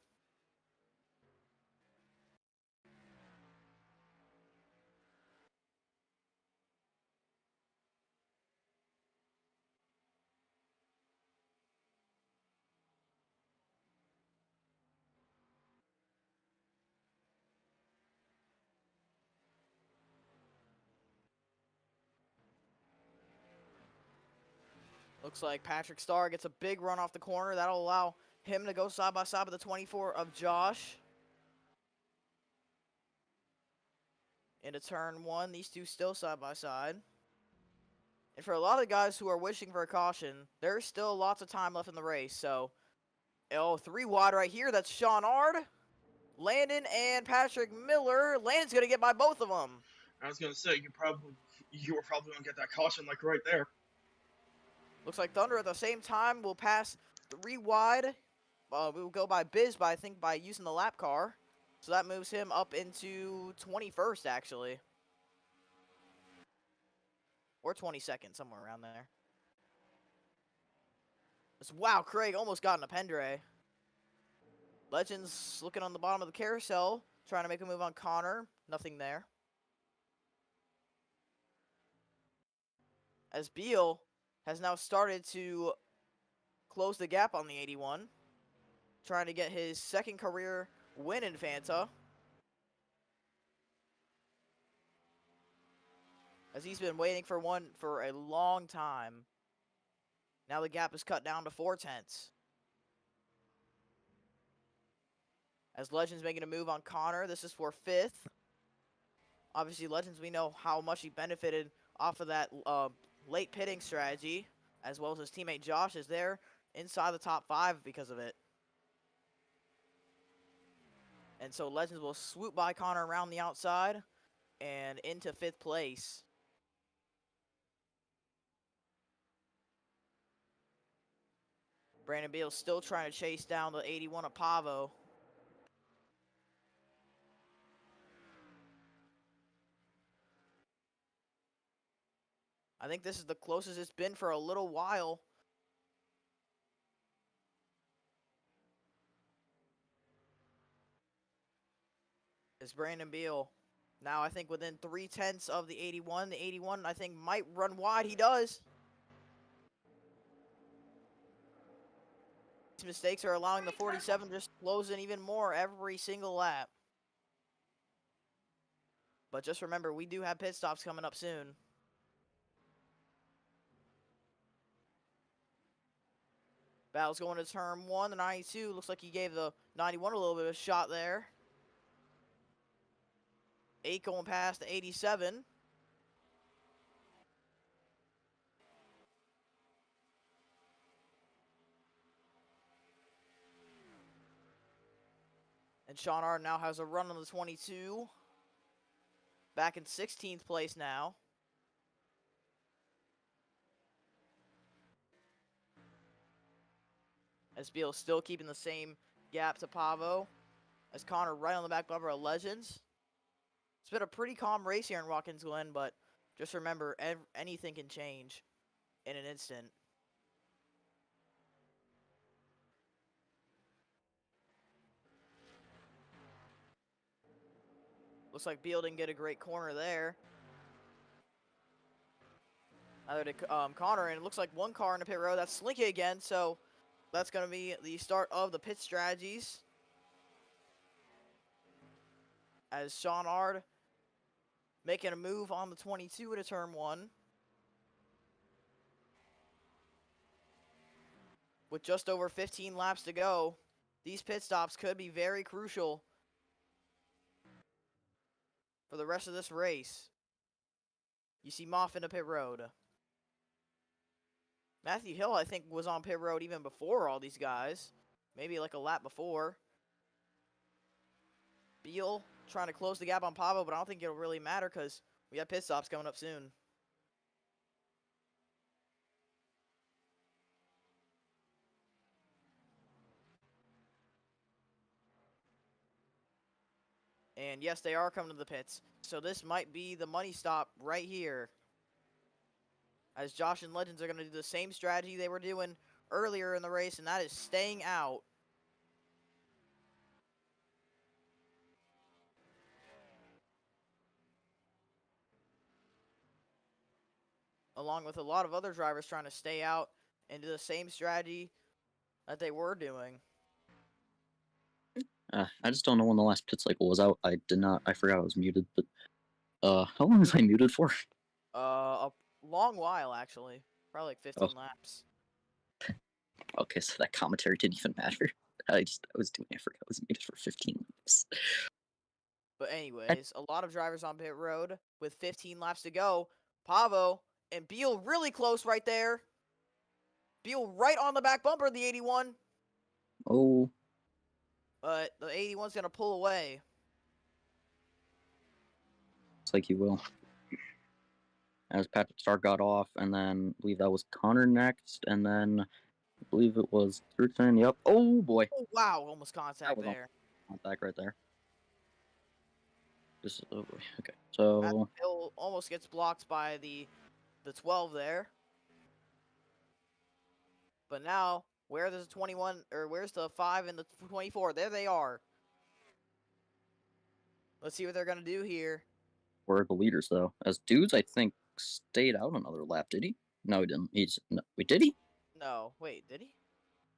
Looks like Patrick Starr gets a big run off the corner. That'll allow him to go side by side with the 24 of Josh. Into turn 1, these two still side by side. And for a lot of guys who are wishing for a caution, there's still lots of time left in the race. So, 3 wide right here. That's Sean Ard, Landon, and Patrick Miller. Landon's going to get by both of them. I was gonna say you were probably gonna get that caution like right there. Looks like Thunder at the same time will pass 3 wide. We will go by Biz, I think, by using the lap car. So that moves him up into 21st, actually. Or 22nd, somewhere around there. Wow, Craig almost got in a Pendre. Legends looking on the bottom of the carousel, trying to make a move on Connor. Nothing there. As Beal has now started to close the gap on the 81. Trying to get his second career win in Fanta. As he's been waiting for one for a long time. Now the gap is cut down to 4/10. As Legends making a move on Connor. This is for 5th. Obviously, Legends, we know how much he benefited off of that late pitting strategy. As well as his teammate Josh is there inside the top 5 because of it. And so Legends will swoop by Connor around the outside and into 5th place. Brandon Beal still trying to chase down the 81 of Pavo. I think this is the closest it's been for a little while. It's Brandon Beal. Now I think within 3/10 of the 81. The 81 I think might run wide. He does. These mistakes are allowing the 47 to just close in even more every single lap. But just remember, we do have pit stops coming up soon. Battle's going to turn 1. The 92 looks like he gave the 91 a little bit of a shot there. 8 going past the 87. And Sean Ard now has a run on the 22. Back in 16th place now. As Beal still keeping the same gap to Pavo. As Connor right on the back bumper of Legends. It's been a pretty calm race here in Watkins Glen, but just remember, anything can change in an instant. Looks like Beal didn't get a great corner there. Either to Connor, and it looks like one car in the pit road. That's Slinky again, so that's going to be the start of the pit strategies. As Sean Ard making a move on the 22 into turn 1. With just over 15 laps to go, these pit stops could be very crucial for the rest of this race. You see Moff in the pit road. Matthew Hill, I think, was on pit road even before all these guys. Maybe like a lap before. Beal trying to close the gap on Pavo, but I don't think it'll really matter because we have pit stops coming up soon. And yes, they are coming to the pits. So this might be the money stop right here. As Josh and Legends are going to do the same strategy they were doing earlier in the race, and that is staying out. Along with a lot of other drivers trying to stay out and do the same strategy that they were doing. I just don't know when the last pit cycle was out. I forgot I was muted, but how long was I muted for? A long while, actually. Probably like 15 laps. Okay, so that commentary didn't even matter. I forgot I was muted for 15 laps. But anyways, a lot of drivers on pit road with 15 laps to go. Pavo and Beal really close right there. Beal right on the back bumper of the 81. Oh. But the 81's going to pull away. Looks like he will. As Patrick Starr got off, and then I believe that was Connor next, and then I believe it was Turton. Yep. Oh boy. Oh, wow. Almost contact there. Contact right there. Oh boy. Okay. So Hill almost gets blocked by the 12 there. But now, where there's a 21, or where's the 5 and the 24? There they are. Let's see what they're going to do here. we're the leaders, though. As Dudes, I think, stayed out another lap, did he? No, he didn't. Wait, did he? No. Wait, did he?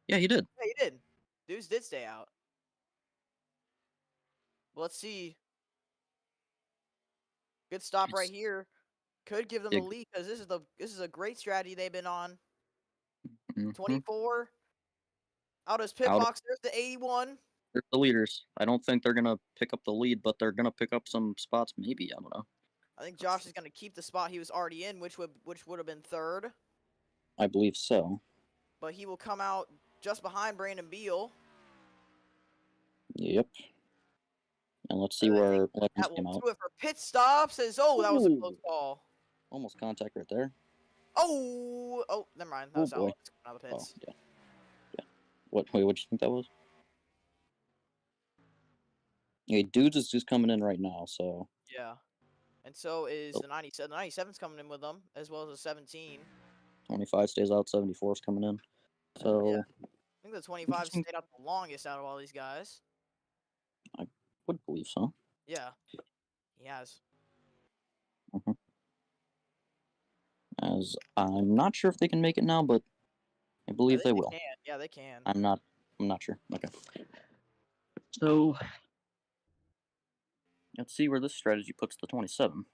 Yeah, he did. Yeah, he did. Dudes did stay out. Let's see. Good stop right here. Could give them the lead because this is a great strategy they've been on. 24. Out of his pit box, there's the 81. They're the leaders. I don't think they're gonna pick up the lead, but they're gonna pick up some spots. Maybe, I don't know. I think Josh is gonna keep the spot he was already in, which would have been 3rd. I believe so. But he will come out just behind Brandon Beal. Yep. And let's see where Legends came out. That will do it for pit stops. That was a close call. Almost contact right there. Oh, never mind. That was Alex coming out of the pits. Oh, yeah. What'd you think that was? Yeah, Dudes is just coming in right now, so. Yeah. And so is the 97. The 97's coming in with them, as well as the 17. 25 stays out, 74 is coming in. So. Yeah. I think the 25 stayed out the longest out of all these guys. I would believe so. Yeah. He has. As I'm not sure if they can make it now, but I believe they will. Can. Yeah, they can. I'm not sure. Okay. So let's see where this strategy puts the 27.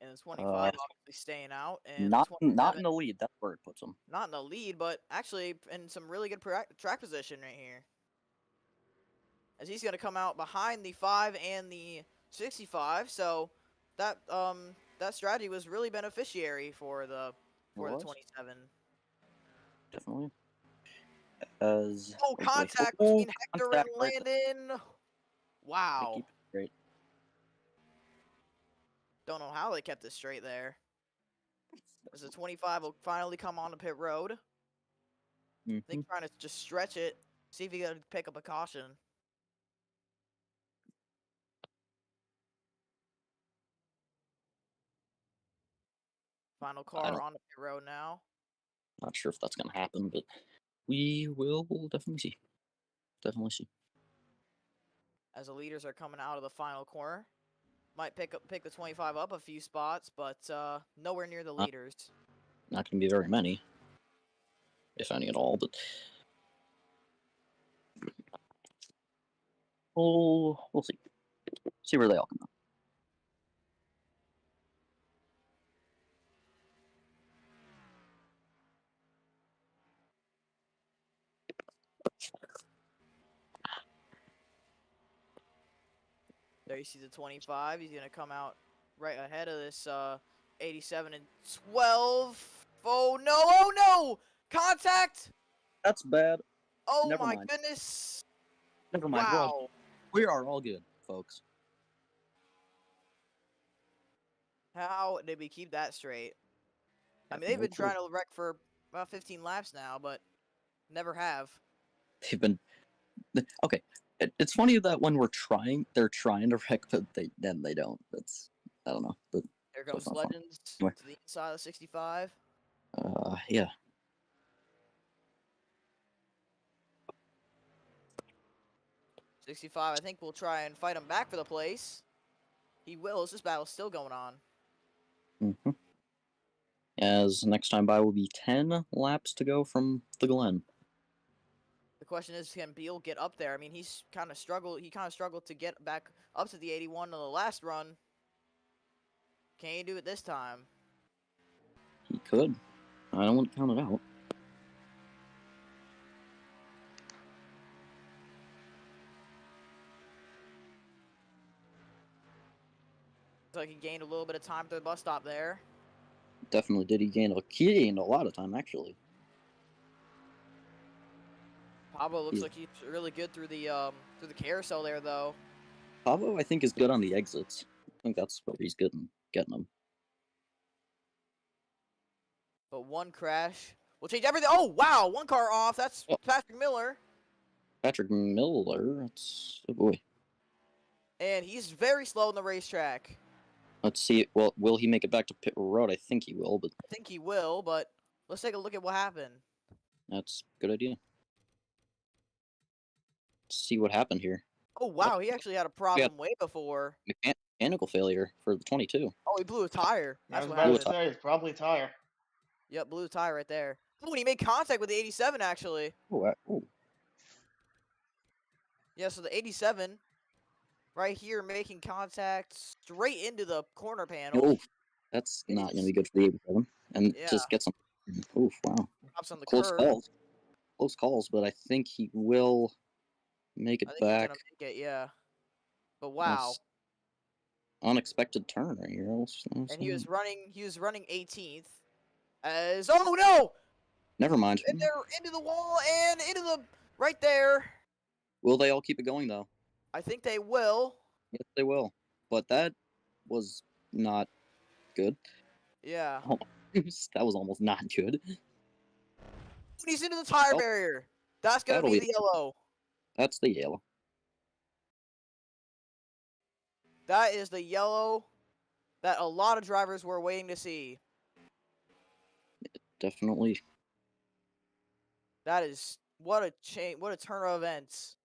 And the 25 obviously staying out. And not in the lead. That's where it puts them. Not in the lead, but actually in some really good track position right here. As he's going to come out behind the 5 and the 65, so that strategy was really beneficiary for the 27. Definitely. Contact between Hector and Landon. Wow. Great. Don't know how they kept it straight there. As the 25 will finally come on to pit road. I think trying to just stretch it, see if he can pick up a caution. Final car on the pit road now. Not sure if that's going to happen, but we will definitely see. Definitely see. As the leaders are coming out of the final corner. Might pick the 25 up a few spots, but nowhere near the leaders. Not going to be very many, if any at all, but we'll see. See where they all come out. There you see the 25. He's going to come out right ahead of this 87 and 12. Oh, no. Oh, no. Contact. That's bad. Oh, Never my mind. goodness. Never mind. Wow. We are all good, folks. How did we keep that straight? I mean, they've been trying to wreck for about 15 laps now, but never have. They've been... Okay. It's funny that when they're trying to wreck, but then they don't. That's... I don't know. But Here comes not fun. Legends Anyway. to the inside of 65. Yeah. $65, I think we'll try and fight him back for the place. He will, as this battle's still going on. Mm-hmm. As next time by will be 10 laps to go from the Glen. The question is, can Beal get up there? I mean, he's kind of struggled. He kind of struggled to get back up to the 81 in the last run. Can he do it this time? He could. I don't want to count it out. Looks like he gained a little bit of time to the bus stop there. Definitely did. He gained a lot of time, actually. Pablo looks like he's really good through the carousel there, though. Pablo, I think, is good on the exits. I think that's what he's good in getting them. But one crash will change everything. Oh, wow. One car off. That's Patrick Miller. Patrick Miller? That's... Oh, boy. And he's very slow in the racetrack. Let's see. Well, will he make it back to pit road? I think he will, but... I think he will, but let's take a look at what happened. That's a good idea. Let's see what happened here. Oh, wow. He actually had a problem way before. Mechanical failure for the 22. Oh, he blew a tire. That's what I was happened. about to say, it's probably a tire. Yep, blew a tire right there. Oh, and he made contact with the 87, actually. Oh. Yeah, so the 87 right here making contact straight into the corner panel. Oh, that's not going to be good for the 87. And just get some... Oof, wow. Drops on the Close curve. calls. Close calls, but I think he will make it back. He's gonna make it, yeah. But wow. Unexpected turn right here. And he was running 18th. As oh no! Never mind. And they're into the wall and into the right there. Will they all keep it going though? I think they will. Yes, they will. But that was not good. Yeah. Oh, that was almost not good. He's into the tire barrier. That's gonna be the yellow. That's the yellow. That is the yellow that a lot of drivers were waiting to see. Definitely. That is what a change, what a turn of events.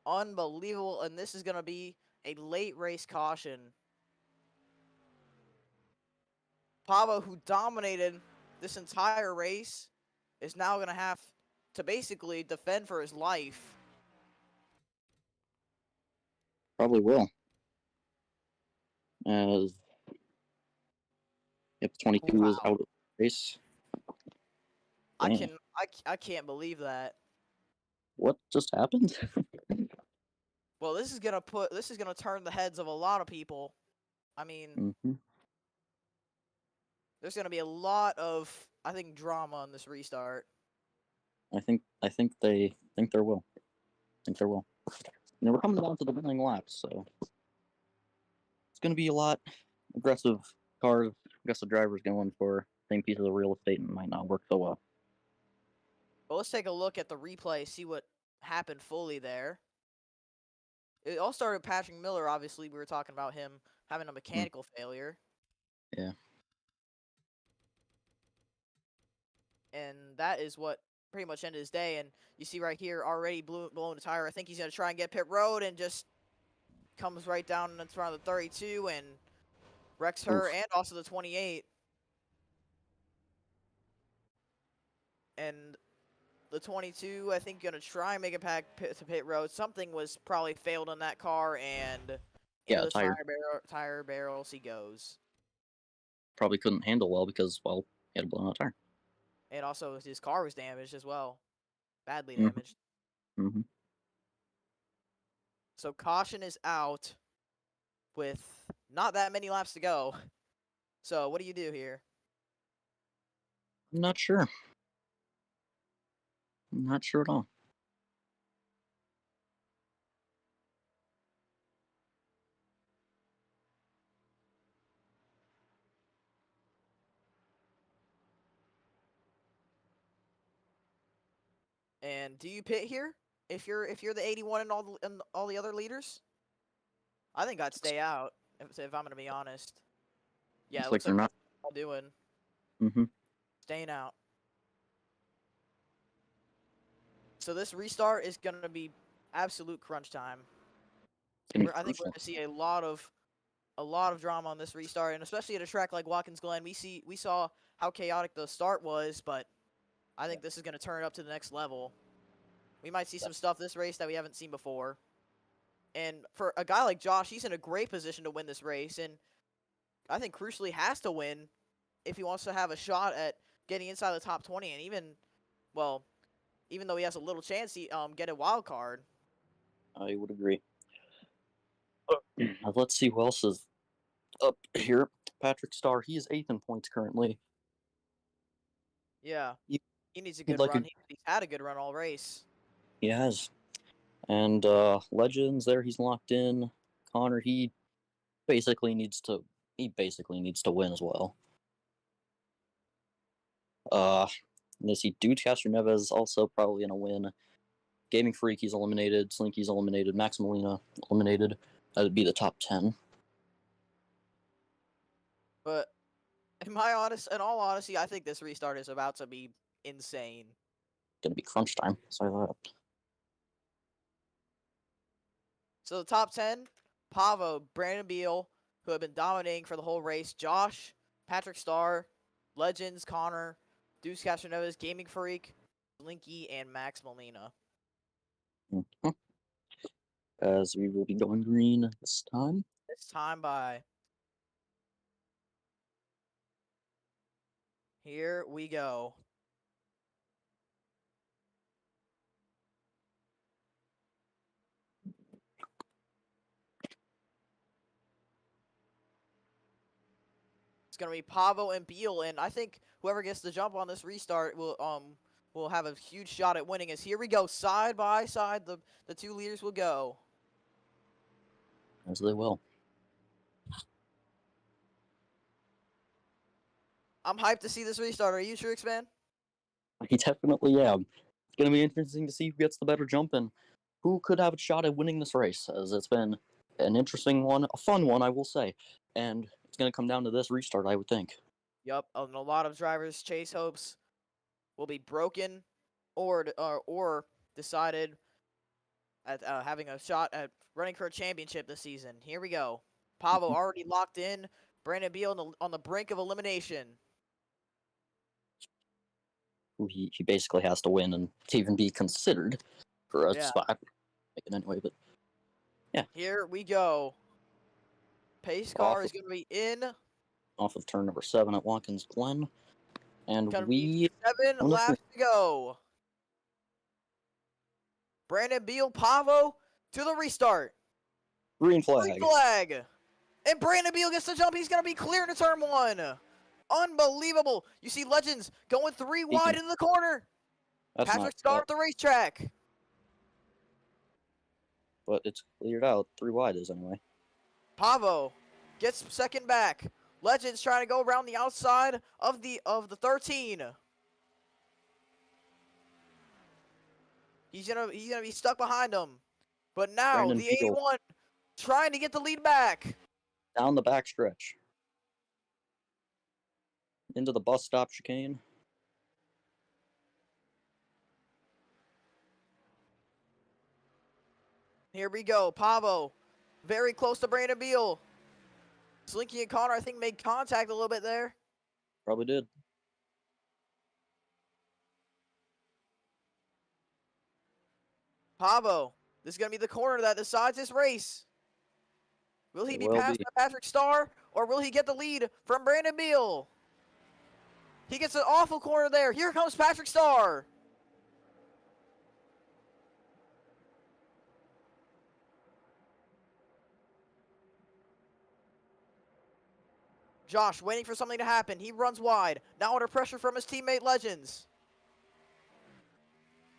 Unbelievable, and this is gonna be a late race caution. Pablo, who dominated this entire race, is now gonna have to basically defend for his life. Probably will. As yep, 22 is out of the race. Damn. I can't believe that. What just happened? Well, this is gonna turn the heads of a lot of people. I mean, there's gonna be a lot of, I think, drama on this restart. I think there will. And we're coming down to the winning laps, so it's gonna be a lot aggressive cars, aggressive drivers going for same pieces of real estate and might not work so well. Well, let's take a look at the replay, see what happened fully there. It all started with Patrick Miller, obviously. We were talking about him having a mechanical failure. Yeah. And that is what pretty much ended his day. And you see right here, already blowing the tire. I think he's going to try and get pit road and just comes right down in front of the 32 and wrecks her and also the 28. And the 22, I think, going to try and make it back to pit road. Something was probably failed on that car, and into the tire barrels he goes. Probably couldn't handle well because, well, he had a blown out tire. And also his car was damaged as well. Badly damaged. Mm-hmm. So caution is out with not that many laps to go. So what do you do here? I'm not sure. I'm not sure at all. And do you pit here if you're the 81 and all the other leaders? I think I'd stay out if I'm gonna be honest. Yeah, it looks like they're not all doing. Mm-hmm. Staying out. So this restart is gonna be absolute crunch time. I think we're gonna see a lot of drama on this restart, and especially at a track like Watkins Glen. We saw how chaotic the start was, but I think this is gonna turn it up to the next level. We might see some stuff this race that we haven't seen before. And for a guy like Josh, he's in a great position to win this race, and I think crucially has to win if he wants to have a shot at getting inside the top 20, and even though he has a little chance, he get a wild card. I would agree. Let's see who else is up here. Patrick Starr, he is 8th in points currently. Yeah, he needs a good run. He's had a good run all race. He has. And Legends there, he's locked in. Connor, he basically needs to win as well. Let's see, Dude Castro Neves also probably gonna win. Gaming Freak, he's eliminated. Slinky's eliminated. Max Molina eliminated. That would be the top 10. But in all honesty, I think this restart is about to be insane. Gonna be crunch time. Sorry that. So the top 10, Pavo, Brandon Beal, who have been dominating for the whole race, Josh, Patrick Starr, Legends, Connor, Deuce Castroneves, Gaming Freak, Slinky, and Max Molina. Mm-hmm. As we will be going green this time. This time by. Here we go. It's gonna be Pavo and Beal, and I think whoever gets the jump on this restart will have a huge shot at winning. As here we go, side by side, the two leaders will go. As they will. I'm hyped to see this restart. Are you, Trix, man? I definitely am. It's going to be interesting to see who gets the better jump and who could have a shot at winning this race, as it's been an interesting one, a fun one, I will say. And it's going to come down to this restart, I would think. Yep, and a lot of drivers' chase hopes will be broken or decided at having a shot at running for a championship this season. Here we go. Pavo already locked in. Brandon Beal on the brink of elimination. He basically has to win and to even be considered for a spot. Anyway, but yeah. Here we go. Pace car is going to be in. Off of turn number 7 at Watkins Glen. And we... 7 laps to go. Brandon Beal, Pavo to the restart. Green flag. Green flag. And Brandon Beal gets the jump. He's going to be clear to turn 1. Unbelievable. You see Legends going 3 wide into the corner. Patrick Starr at the racetrack. But it's cleared out. 3 wide is anyway. Pavo gets second back. Legends trying to go around the outside of the 13. He's gonna be stuck behind him. But now Brandon the Beal 81 trying to get the lead back. down the backstretch. Into the bus stop chicane. Here we go. Pavo very close to Brandon Beal. Slinky and Connor, I think, made contact a little bit there. Probably did. Pavo, this is going to be the corner that decides this race. Will he It be will passed be. by Patrick Starr, or will he get the lead from Brandon Beal? He gets an awful corner there. Here comes Patrick Starr. Josh waiting for something to happen. He runs wide. Now under pressure from his teammate Legends.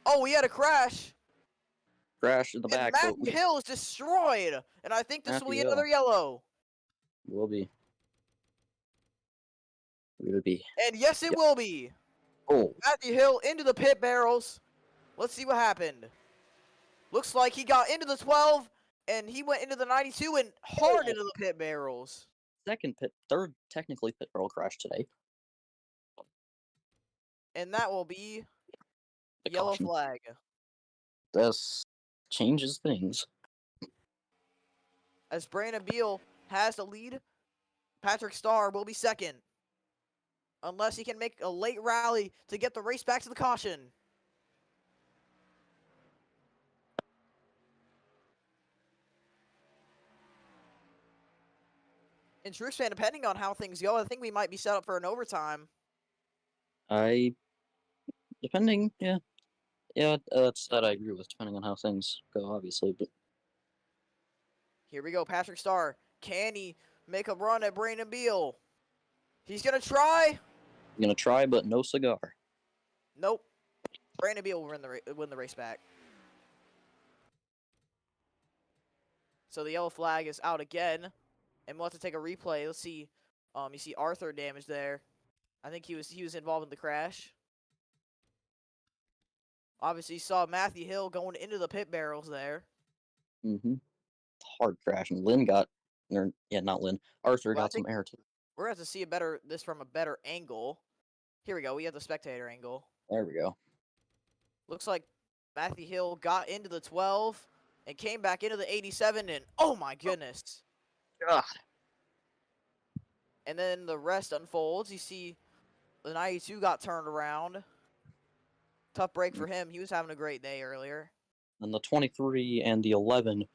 Oh, he had a crash. Crash in the And back, but Matthew Hill is destroyed. And I think this will be Matthew another Hill. yellow. Will be. Will be. And yes, it Yep. will be. Oh, Matthew Hill into the pit barrels. Let's see what happened. Looks like he got into the 12, and he went into the 92 and hard into the pit barrels. third technically pit barrel crash today. And that will be The yellow caution. flag. This changes things. As Brandon Beal has the lead, Patrick Starr will be second. Unless he can make a late rally to get the race back to the caution. In true fan, depending on how things go, I think we might be set up for an overtime. Depending, yeah. Yeah, that's that I agree with, depending on how things go, obviously, but Here we go, Patrick Starr. Can he make a run at Brandon Beal? He's gonna try. I'm gonna try, but no cigar. Nope. Brandon Beal will win the race back. So the yellow flag is out again, and we'll have to take a replay. Let's see. You see Arthur damage there. I think he was involved in the crash. Obviously, you saw Matthew Hill going into the pit barrels there. Mm-hmm. Hard crash, and Lynn got, or yeah, not Lynn. Arthur Well, I got some think air too. we're gonna have to see this from a better angle. Here we go. We have the spectator angle. There we go. Looks like Matthew Hill got into the 12 and came back into the 87, and oh my goodness. God. And then the rest unfolds. You see the 92 got turned around. Tough break for him. He was having a great day earlier. And the 23 and the 11,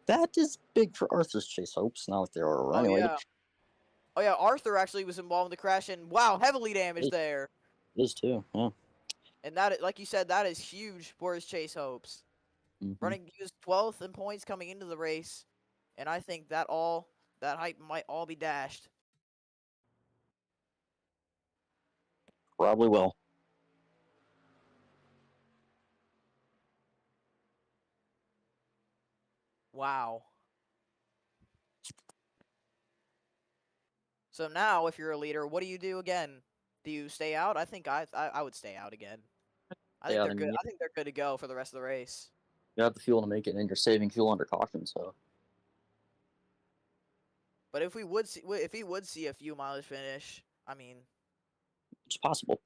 that is big for Arthur's chase hopes. Not like they are anyway. Yeah. Oh, yeah. Arthur actually was involved in the crash, and wow, heavily damaged there. It is too, yeah. And that, like you said, that is huge for his chase hopes. Mm-hmm. Running, he was 12th in points coming into the race, and I think that hype might all be dashed. Probably will. Wow. So now, if you're a leader, what do you do again? Do you stay out? I think I would stay out again. I think they're good. I think they're good to go for the rest of the race. You have the fuel to make it, and you're saving fuel under caution, so. But if we would see a few mileage finish, I mean, it's possible.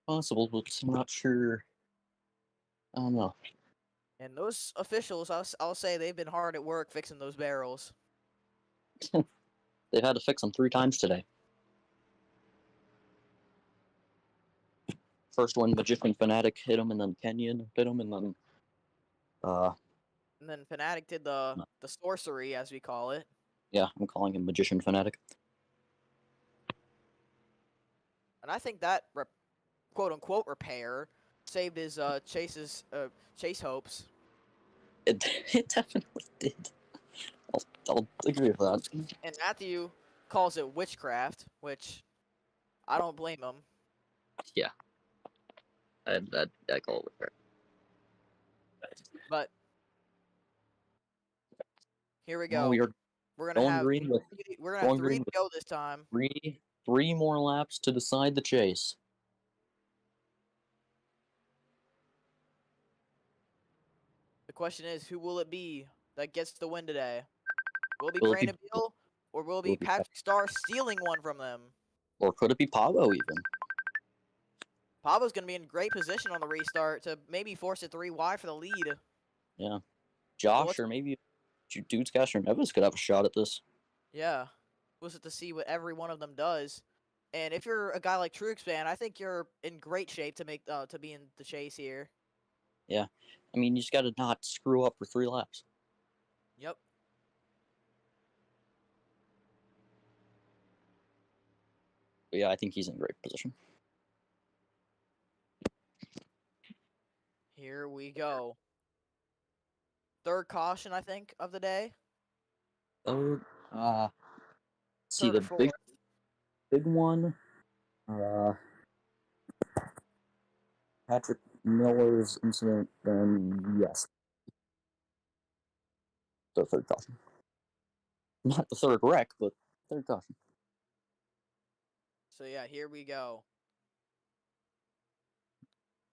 Possible, but I'm not sure. I don't know. and those officials, I'll say they've been hard at work fixing those barrels. They've had to fix them 3 times today. First one, Magician Fanatic hit him, and then Kenyon hit him, and then And then Fnatic did the sorcery, as we call it. yeah, I'm calling him Magician Fanatic. And I think that quote unquote repair saved his chase hopes. It definitely did. I'll agree with that. And Matthew calls it witchcraft, which I don't blame him. Yeah. I call it repair. But here we No, go. you're We're going green with gonna have going three green to go this time. three more laps to decide the chase. The question is, who will it be that gets the win today? Will it be Will it be, Brandon Beal, or will it will be it be Patrick Starr stealing one from them? or could it be Pavo even? Pablo's going to be in great position on the restart to maybe force a 3 wide for the lead. Yeah, Josh or maybe Dudes Cash or Nevis could have a shot at this. Yeah, we'll have to see what every one of them does. And if you're a guy like Truexpan, I think you're in great shape to make to be in the chase here. Yeah, I mean you just got to not screw up for 3 laps. Yep. But yeah, I think he's in great position. Here we go. Third caution, I think, of the day. See Third or the fourth. big one. Patrick Miller's incident. Then yes, the third caution. Not the third wreck, but third caution. So yeah, here we go.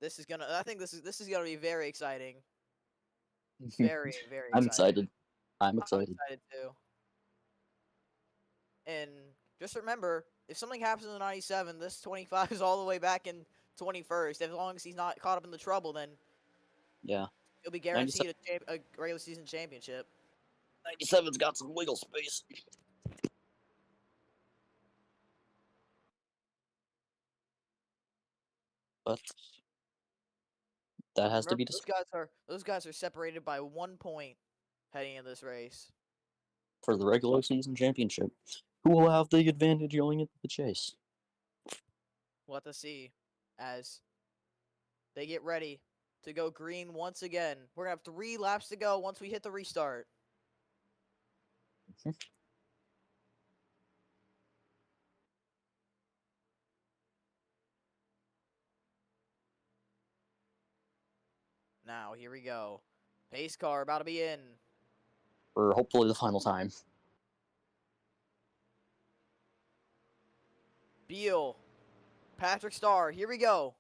This is gonna. I think this is gonna be very exciting. Very very I'm exciting. excited. I'm I'm excited. excited too. And just remember, if something happens in the 97, this 25 is all the way back in 21st. As long as he's not caught up in the trouble, then Yeah, he'll be guaranteed a regular season championship. 97's got some wiggle space. But that has to be Those guys are separated by 1 point heading into this race. for the regular season championship. Who will have the advantage going into the chase? We'll have to see as they get ready to go green once again. We're gonna have 3 laps to go once we hit the restart. Now, here we go. Pace car about to be in. For hopefully the final time. Beal. Patrick Starr. Here we go.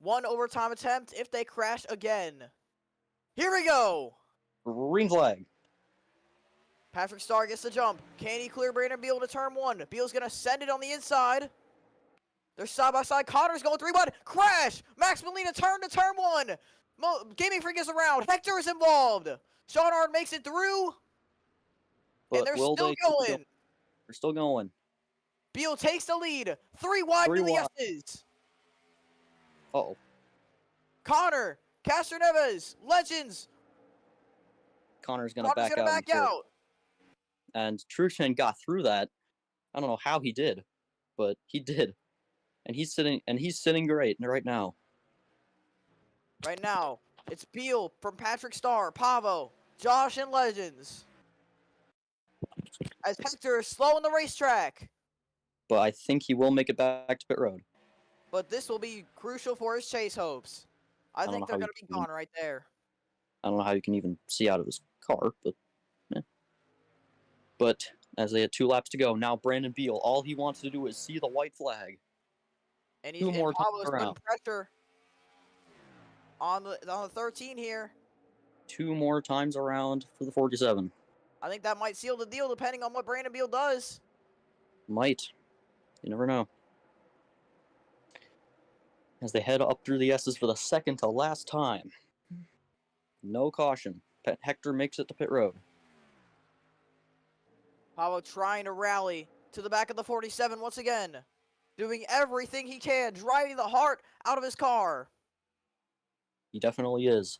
1 overtime attempt if they crash again. Here we go. Green flag. Patrick Starr gets the jump. Can he clear Brandon Beal to turn 1? Beal's going to send it on the inside. They're side by side. Connor's going 3-1. Crash. Max Molina turn to turn 1. Gaming Freak is around. Hector is involved. Sean Ard makes it through. But and they're will still they going. They're still going. Beal takes the lead. 3 wide to the S's. Uh-oh. Connor. Castroneves. Legends. Connor's gonna back out. And Truexpan got through that. I don't know how he did, but he did. And he's sitting great right now. Right now, it's Beal from Patrick Starr, Pavo, Josh, and Legends. As Hector is slow on the racetrack. But I think he will make it back to pit road. But this will be crucial for his chase hopes. I think they're going to be gone right there. I don't know how you can even see out of his car, but yeah. But as they had 2 laps to go, now Brandon Beal, all he wants to do is see the white flag. And Two more times Pavo's putting pressure on the 13 here. 2 more times around for the 47. I think that might seal the deal depending on what Brandon Beal does. Might. You never know. As they head up through the S's for the second to last time. No caution. Hector makes it to pit road. Pavo trying to rally to the back of the 47 once again. Doing everything he can, driving the heart out of his car. He definitely is.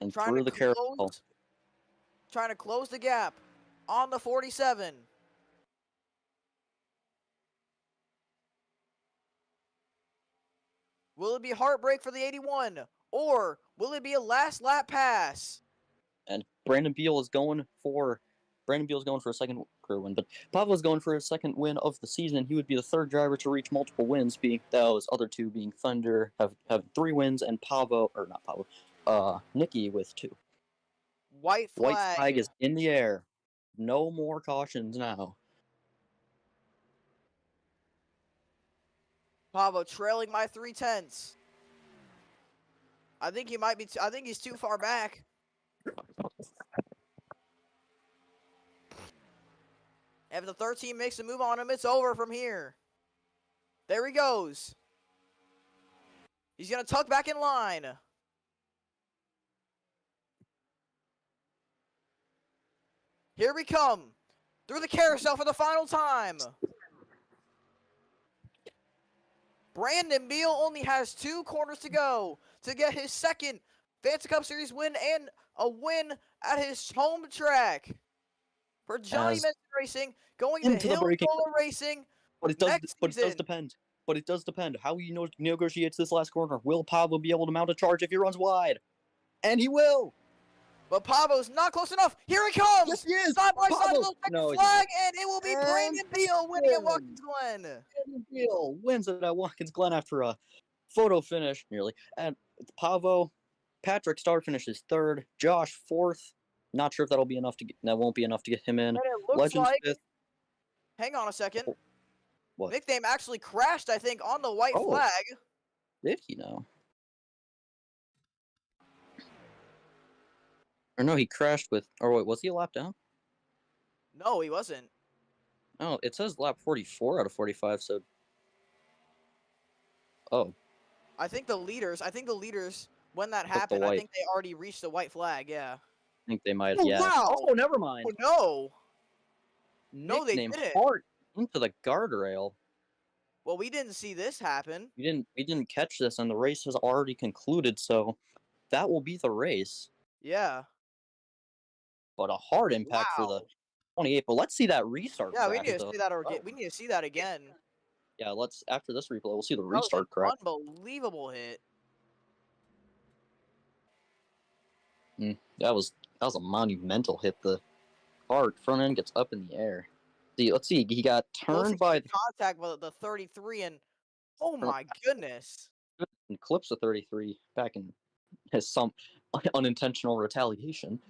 And through the carousel. Trying to close the gap on the 47. Will it be heartbreak for the 81? Or will it be a last lap pass? And Brandon Beal is going for a second career win. But Pavo's going for his second win of the season. He would be the third driver to reach multiple wins, being those other two being Thunder have 3 wins, and Nikki with 2. White White flag. flag is in the air. No more cautions now. Pavo trailing by 3/10. I think he might be. I think he's too far back. If the 13 makes a move on him, it's over from here. There he goes. He's gonna tuck back in line. Here we come. Through the carousel for the final time. Brandon Beal only has 2 corners to go to get his second Fantasy Cup Series win and a win at his home track. For Johnny Benson Racing, going to Hill Roller Racing. But it does depend. But it does depend. How he negotiates this last corner. Will Pavo be able to mount a charge if he runs wide? And he will! But Pavo's not close enough. Here he comes! Yes, he is! Side by side, Pavo! will take No, the flag, and it will be Brandon Beal winning at Watkins Glen. Brandon Beal wins it at Watkins Glen after a photo finish, nearly. And Pavo, Patrick Starr finishes 3rd, Josh 4th. Not sure if that'll be enough to get. That won't be enough to get him in. And it looks Legends like. 5th. Hang on a second. What? Nickname actually crashed, I think, on the white flag. Did he know? Or no, he crashed with. Or wait, was he a lap down? No, he wasn't. Oh, it says lap 44 out of 45. So. Oh. I think the leaders. When that happened, I think they already reached the white flag. Yeah. I think they might. Oh, Yeah. wow. Oh, never mind. Oh, no. No, they Nickname didn't. hard into the guardrail. Well, we didn't see this happen. We didn't catch this, and the race has already concluded. So, that will be the race. Yeah. But a hard impact for the 28. But let's see that restart. Yeah, we need to see that again. We need to see that again. Yeah, let's after this replay, we'll see the restart crack. Unbelievable hit. That was a monumental hit. The cart front end gets up in the air. See, let's see. He got turned by contact with the 33, and oh my goodness, and clips the 33 back in his some unintentional retaliation.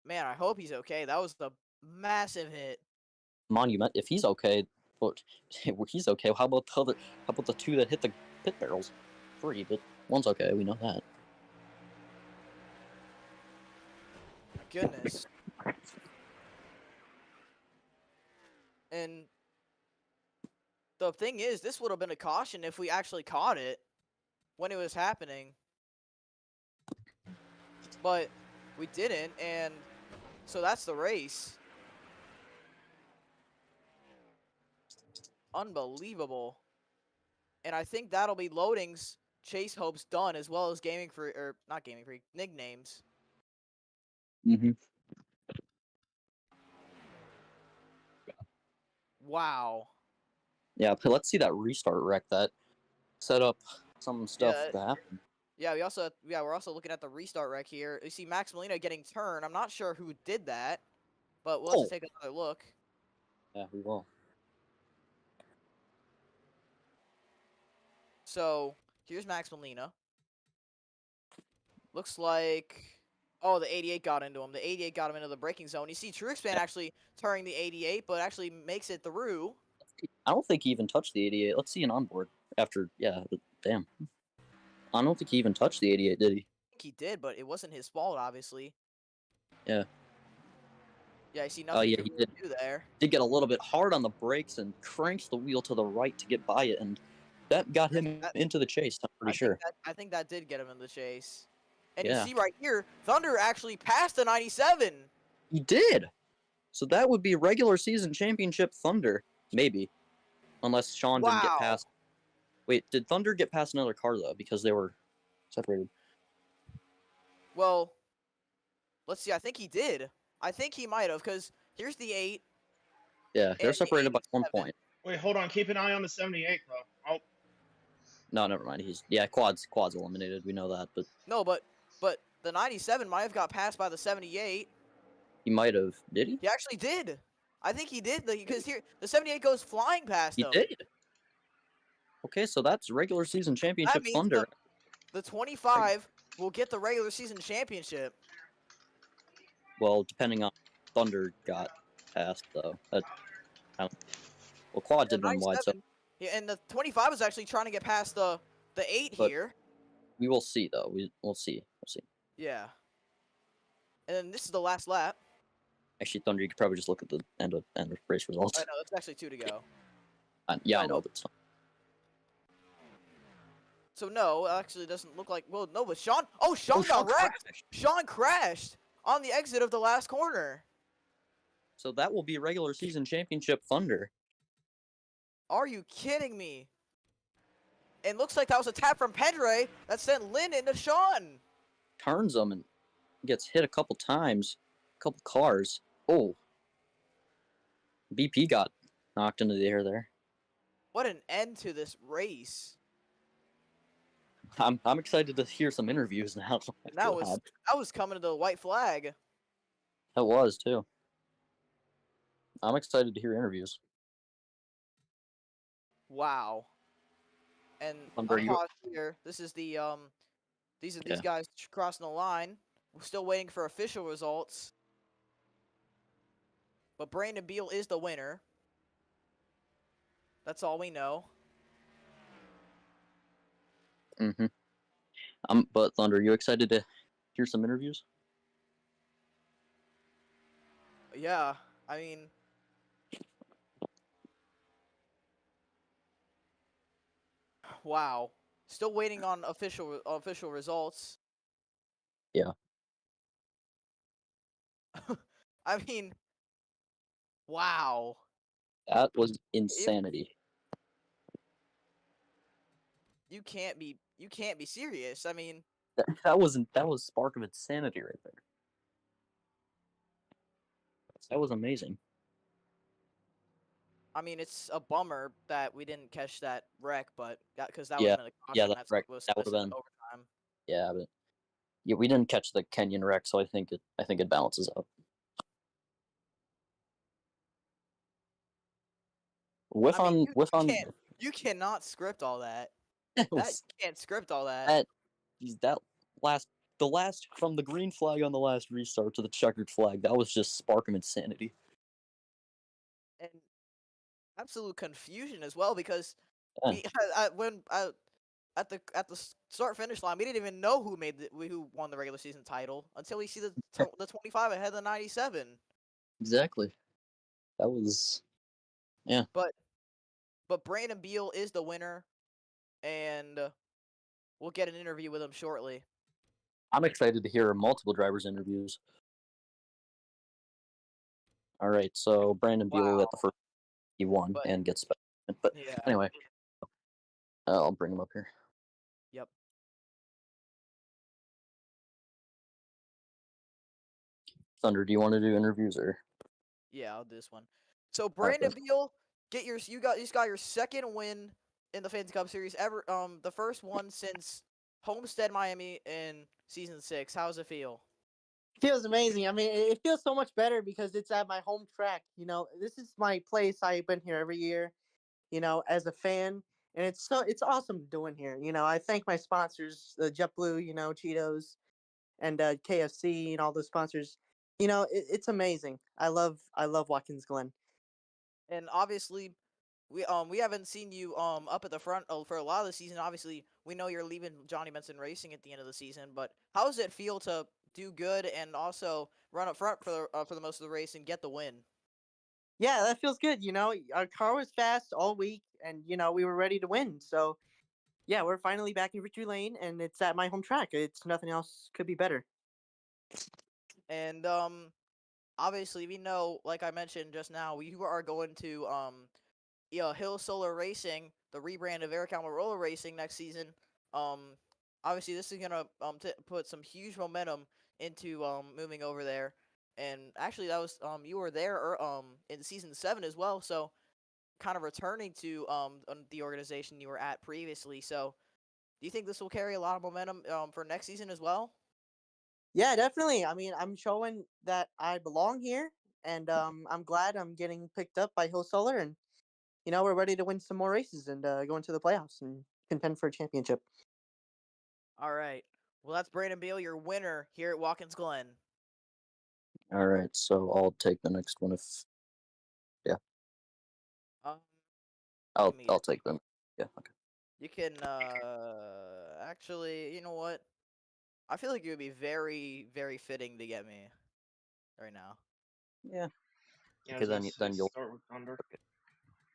Man, I hope he's okay. That was the massive hit. Monument. If he's okay, but he's okay. How about the 2 that hit the pit barrels? 3, but 1's okay. We know that. My goodness. And the thing is, this would have been a caution if we actually caught it when it was happening. But we didn't, and so that's the race. Unbelievable. And I think that'll be Loading's Chase Hope's done, as well as Gaming Free, or not Gaming Free, nicknames. Wow. Yeah, but let's see that restart wreck that set up some stuff to happen. Yeah, we're also looking at the restart wreck here. You see Max Molina getting turned. I'm not sure who did that, but we'll just take another look. Yeah, we will. So here's Max Molina. Looks like, oh, the 88 got into him. The 88 got him into the braking zone. You see Truexpan actually turning the 88, but actually makes it through. I don't think he even touched the 88. Let's see an onboard after. Yeah, but damn. I don't think he even touched the 88, did he? I think he did, but it wasn't his fault, obviously. Yeah. Yeah, I see nothing he to did. do there. Did get a little bit hard on the brakes and cranks the wheel to the right to get by it, and that got him into the chase, I'm pretty sure. I think that did get him in the chase. And you see right here, Thunder actually passed the 97. He did! So that would be regular season championship Thunder. Maybe. Unless Sean didn't get past. Wait, did Thunder get past another car, though? Because they were separated. Well, let's see. I think he did. I think he might have, because here's the 8. Yeah, they're separated by 1 point. Wait, hold on. Keep an eye on the 78, though. Oh. No, never mind. Quad's eliminated. We know that, but no, but the 97 might have got passed by the 78. He might have. Did he? He actually did. I think he did because here the 78 goes flying past He him. did. Okay, so that's regular season That championship means Thunder. the 25 will get the regular season championship. Well, depending on Thunder got past though. Well, Quad The did run wide, so 97, yeah, and the 25 is actually trying to get past the 8 But- here. we will see though. We'll see. We'll see. Yeah. And then this is the last lap. Actually, Thunder, you could probably just look at the end of race results. I know, it's actually 2 to go. Yeah, Oh, I know, well. but it's not. So no, actually it doesn't look like. Well, no, but Sean. Oh, Sean got Sean wrecked. crashed. Sean crashed on the exit of the last corner. So that will be regular season championship Thunder. Are you kidding me? And looks like that was a tap from Pedre that sent Lynn into Sean. Turns him and gets hit a couple times. A couple cars. Oh. BP got knocked into the air there. What an end to this race. I'm excited to hear some interviews now. That was coming to the white flag. That was too. I'm excited to hear interviews. Wow. And here, this is the these guys crossing the line. We're still waiting for official results. But Brandon Beal is the winner. That's all we know. Mm-hmm. But Thunder, are you excited to hear some interviews? Yeah, I mean, wow. Still waiting on official results. Yeah. I mean, wow. That was insanity. You can't be serious. I mean, that was spark of insanity right there. That was amazing. I mean, it's a bummer that we didn't catch that wreck, but because that Yeah, would have been a caution. yeah, that That's wreck, what was that would have been overtime. Yeah, but yeah, we didn't catch the Kenyan wreck, so I think it balances out. You cannot script all that. You can't script all that. The last from the green flag on the last restart to the checkered flag, that was just spark of insanity. And absolute confusion as well because Yeah. at the start finish line we didn't even know who won the regular season title until we see the 25 ahead of the 97. Exactly. That was But Brandon Beal is the winner, and we'll get an interview with him shortly. I'm excited to hear multiple drivers' interviews. All right, so Brandon Beal at the first, he won and gets back. But yeah. Anyway, I'll bring him up here. Yep. Thunder, do you want to do interviews or? Yeah, I'll do this one. So Brandon Beal, you got your second win in the Fantasy Cup Series ever. The first one since Homestead Miami in season 6. How does it feel? Feels amazing. I mean, it feels so much better because it's at my home track. You know, this is my place. I've been here every year, you know, as a fan, and it's awesome doing here. You know, I thank my sponsors, JetBlue, you know, Cheetos, and KFC, and all those sponsors. You know, it's amazing. I love Watkins Glen. And obviously, we haven't seen you up at the front for a lot of the season. Obviously, we know you're leaving Johnny Benson Racing at the end of the season, but how does it feel to do good and also run up front for the most of the race and get the win? Yeah, that feels good. You know, our car was fast all week, and you know we were ready to win. So, yeah, we're finally back in victory lane, and it's at my home track. It's nothing else could be better. And obviously, we know, like I mentioned just now, you are going to Hill Solar Racing, the rebrand of Air Roller Racing next season. Obviously, this is gonna put some huge momentum into moving over there. And actually, that was you were there in season 7 as well, so kind of returning to the organization you were at previously. So, do you think this will carry a lot of momentum for next season as well? Yeah, definitely. I mean, I'm showing that I belong here, and I'm glad I'm getting picked up by Hill Solar, and we're ready to win some more races and go into the playoffs and contend for a championship. All right. Well, that's Brandon Beal, your winner here at Watkins Glen. All right, so I'll take the next one if yeah, Um, I'll give me I'll take them. Yeah, okay. You can actually, you know what? I feel like it would be very, very fitting to get me right now. Yeah. Yeah, I Okay, was gonna then say you'll start with Thunder.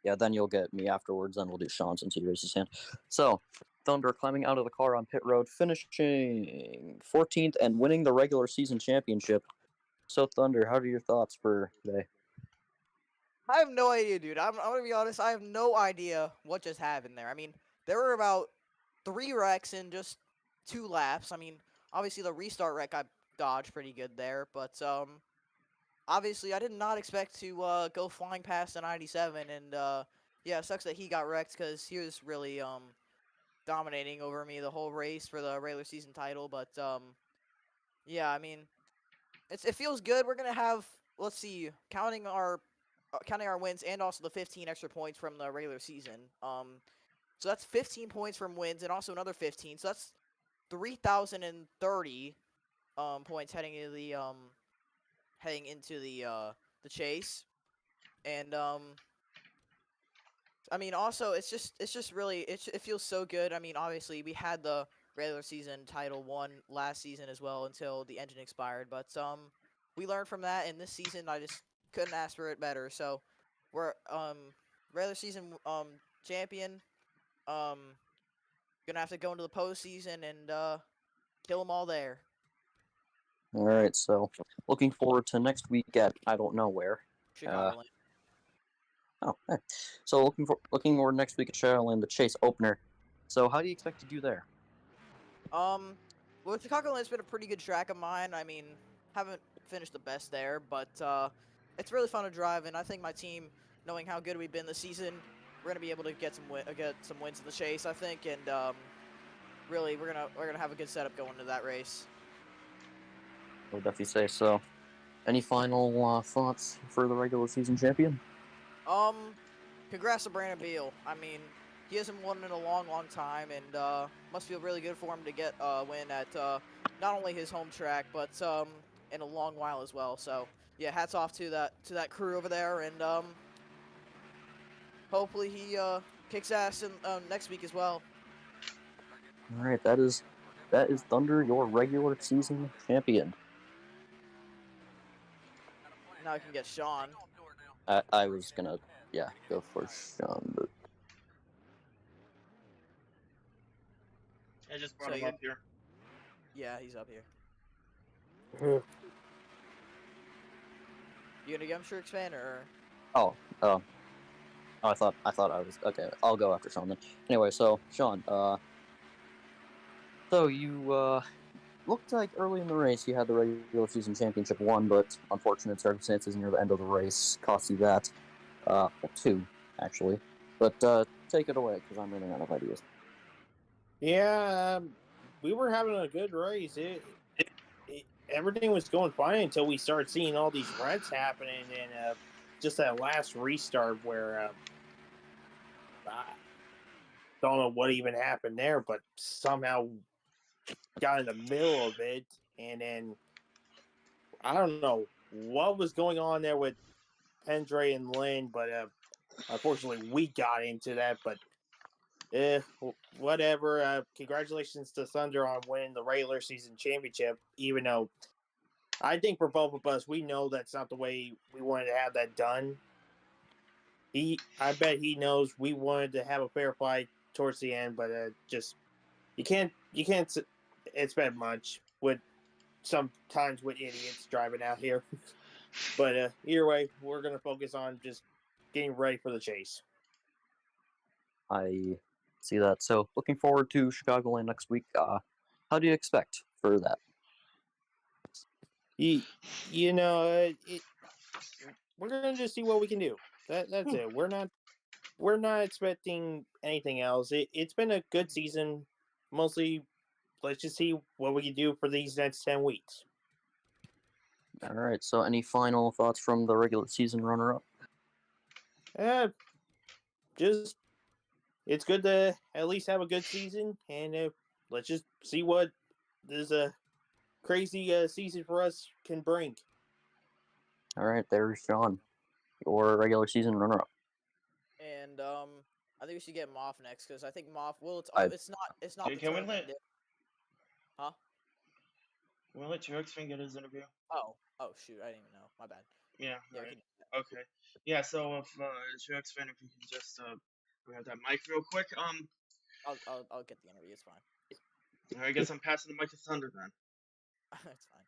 yeah, then you'll get me afterwards. Then we'll do Sean since he raised his hand. So, Thunder climbing out of the car on pit road, finishing 14th and winning the regular season championship. So, Thunder, how are your thoughts for today? I have no idea, dude. I'm gonna be honest. I have no idea what just happened there. I mean, there were about 3 wrecks in just 2 laps. I mean, obviously the restart wreck I dodged pretty good there, but obviously I did not expect to go flying past the 97, and yeah, it sucks that he got wrecked because he was really dominating over me the whole race for the regular season title. But yeah, I mean, it feels good. We're gonna have, let's see, counting our wins and also the 15 extra points from the regular season. So that's 15 points from wins and also another 15. So that's 3,030 points heading into the chase. And I mean, also it's just really it feels so good. I mean, obviously we had the regular season title won last season as well until the engine expired, but we learned from that, and this season I just couldn't ask for it better. So we're regular season champion. Um, gonna have to go into the postseason and kill them all there. All right, so looking forward to next week at I don't know where. Uh, Chicagoland. okay. So looking forward next week at Shadowland, the Chase opener. So how do you expect to do there? Well, Chicagoland's been a pretty good track of mine. I mean, haven't finished the best there, but it's really fun to drive, and I think my team, knowing how good we've been this season, we're gonna be able to get some wins in the chase. I think, and really, we're gonna have a good setup going into that race. I would definitely say so. Any final thoughts for the regular season champion? Congrats to Brandon Beal. I mean, he hasn't won in a long, long time, and must feel really good for him to get a win at not only his home track, but in a long while as well. So yeah, hats off to that crew over there, and hopefully he kicks ass in next week as well. All right, that is Thunder, your regular season champion. Now I can get Sean. I was gonna go for Sean, but I just So brought him you, up here. yeah, he's up here. Mhm. You gonna get him, Shirks fan, or? oh oh I thought I was okay. I'll go after Sean then. Anyway, so Sean, so you looked like early in the race you had the regular season championship won, but unfortunate circumstances near the end of the race cost you that. Well, two actually. But take it away because I'm running out of ideas. Yeah, we were having a good race. Everything was going fine until we started seeing all these wrecks happening, and just that last restart where I don't know what even happened there, but somehow got in the middle of it, and then I don't know what was going on there with Pendre and Lynn, but unfortunately we got into that. But whatever. Congratulations to Thunder on winning the regular season championship, even though I think for both of us, we know that's not the way we wanted to have that done. I bet he knows we wanted to have a fair fight towards the end, but just you can't expect much with sometimes with idiots driving out here. But either way, we're gonna focus on just getting ready for the chase. I see that. So looking forward to Chicagoland next week. How do you expect for that? You know, we're gonna just see what we can do. That's it. We're not expecting anything else. It's been a good season. Mostly, let's just see what we can do for these next 10 weeks. All right. So, any final thoughts from the regular season runner-up? Just it's good to at least have a good season, and let's just see what this crazy season for us can bring. All right, there's Sean, your regular season runner-up. And I think we should get Moff next because I think Moff. Well, I- it's not Hey, the can we tournament. let Huh? we'll let Truxfin get his interview? Oh shoot! I didn't even know. My bad. Yeah. Yeah, we Right. can do that. Okay. Yeah. So if Truxfin, if you can just grab that mic real quick. I'll get the interview. It's fine. I guess I'm passing the mic to Thunder then. It's fine.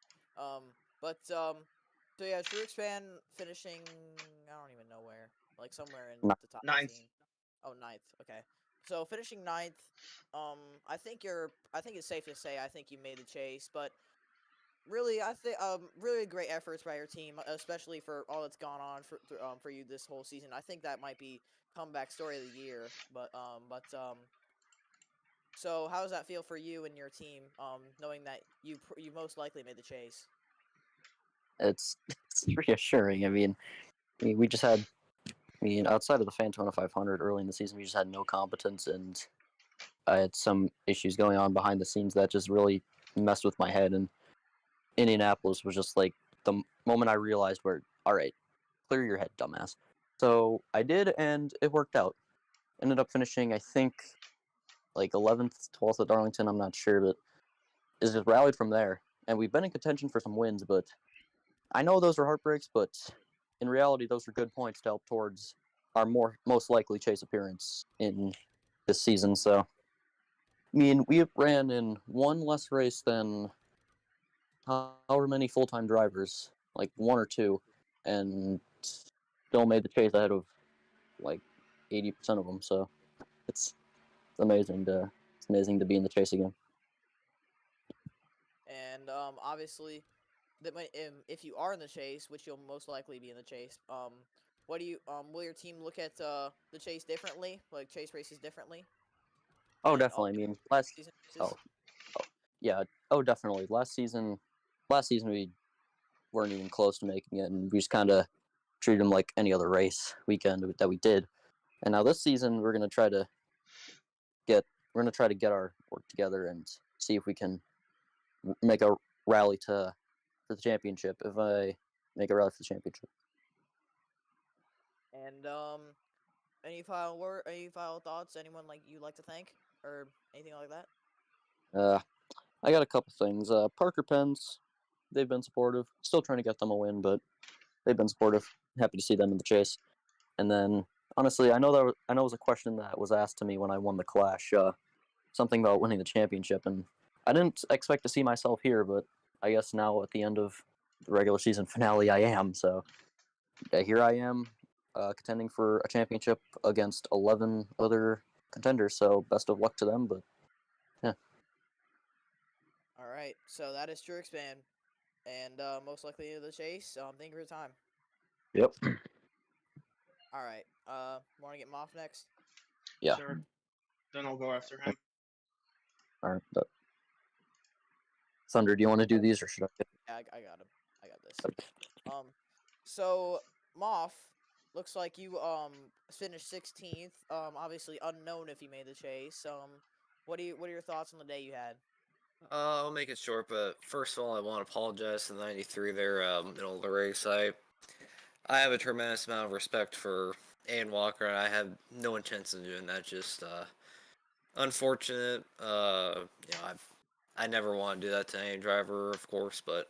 So yeah, Shurixpan finishing. I don't even know where. Like somewhere in Ni- the top Ninth. 15. Oh, ninth. Okay. So finishing ninth. I think it's safe to say I think you made the chase, but really, I think really great efforts by your team, especially for all that's gone on for you this whole season. I think that might be comeback story of the year. So how does that feel for you and your team, knowing that you most likely made the chase? It's reassuring. I mean, we just had. I mean, outside of the Fantona 500 early in the season, we just had no competence, and I had some issues going on behind the scenes that just really messed with my head. And Indianapolis was just like the moment I realized, where, all right, clear your head, dumbass. So I did, and it worked out. Ended up finishing, I think, like 11th, 12th at Darlington. I'm not sure, but it's just rallied from there. And we've been in contention for some wins, but I know those are heartbreaks, but in reality, those are good points to help towards our most likely chase appearance in this season. So, I mean, we ran in one less race than however many full-time drivers, like one or two, and still made the chase ahead of like 80% of them. So it's amazing to be in the chase again. And obviously, if you are in the chase, which you'll most likely be in the chase, what do you will your team look at the chase differently, like chase races differently? Oh, Than all definitely. I the mean, season oh, races? oh, yeah. Oh, definitely. Last season we weren't even close to making it, and we just kind of treated them like any other race weekend that we did. And now this season we're gonna try to get our work together and see if we can make a rally for the championship. If I make a rally for the championship, And any final thoughts? Anyone like you like to thank or anything like that? I got a couple things. Parker Pens, they've been supportive. Still trying to get them a win, but they've been supportive. Happy to see them in the chase. And then, honestly, I know it was a question that was asked to me when I won the Clash. Something about winning the championship, and I didn't expect to see myself here, but I guess now at the end of the regular season finale, I am. So yeah, here I am, contending for a championship against 11 other contenders. So best of luck to them. But yeah, All right, so that is True Expand, and most likely the chase. Thank you for your time. yep, All right, want to get Moff next? yeah. Sure. Then I'll go after him. All right, but Thunder, do you want to do these or should I? Yeah, I got him. I got this. So Moff, looks like you finished 16th. Obviously unknown if you made the chase. What are your thoughts on the day you had? I'll make it short, but first of all, I want to apologize to the 93 there, middle of the race. I have a tremendous amount of respect for Ian Walker, and I have no intention of doing that. Just unfortunate. I never want to do that to any driver, of course, but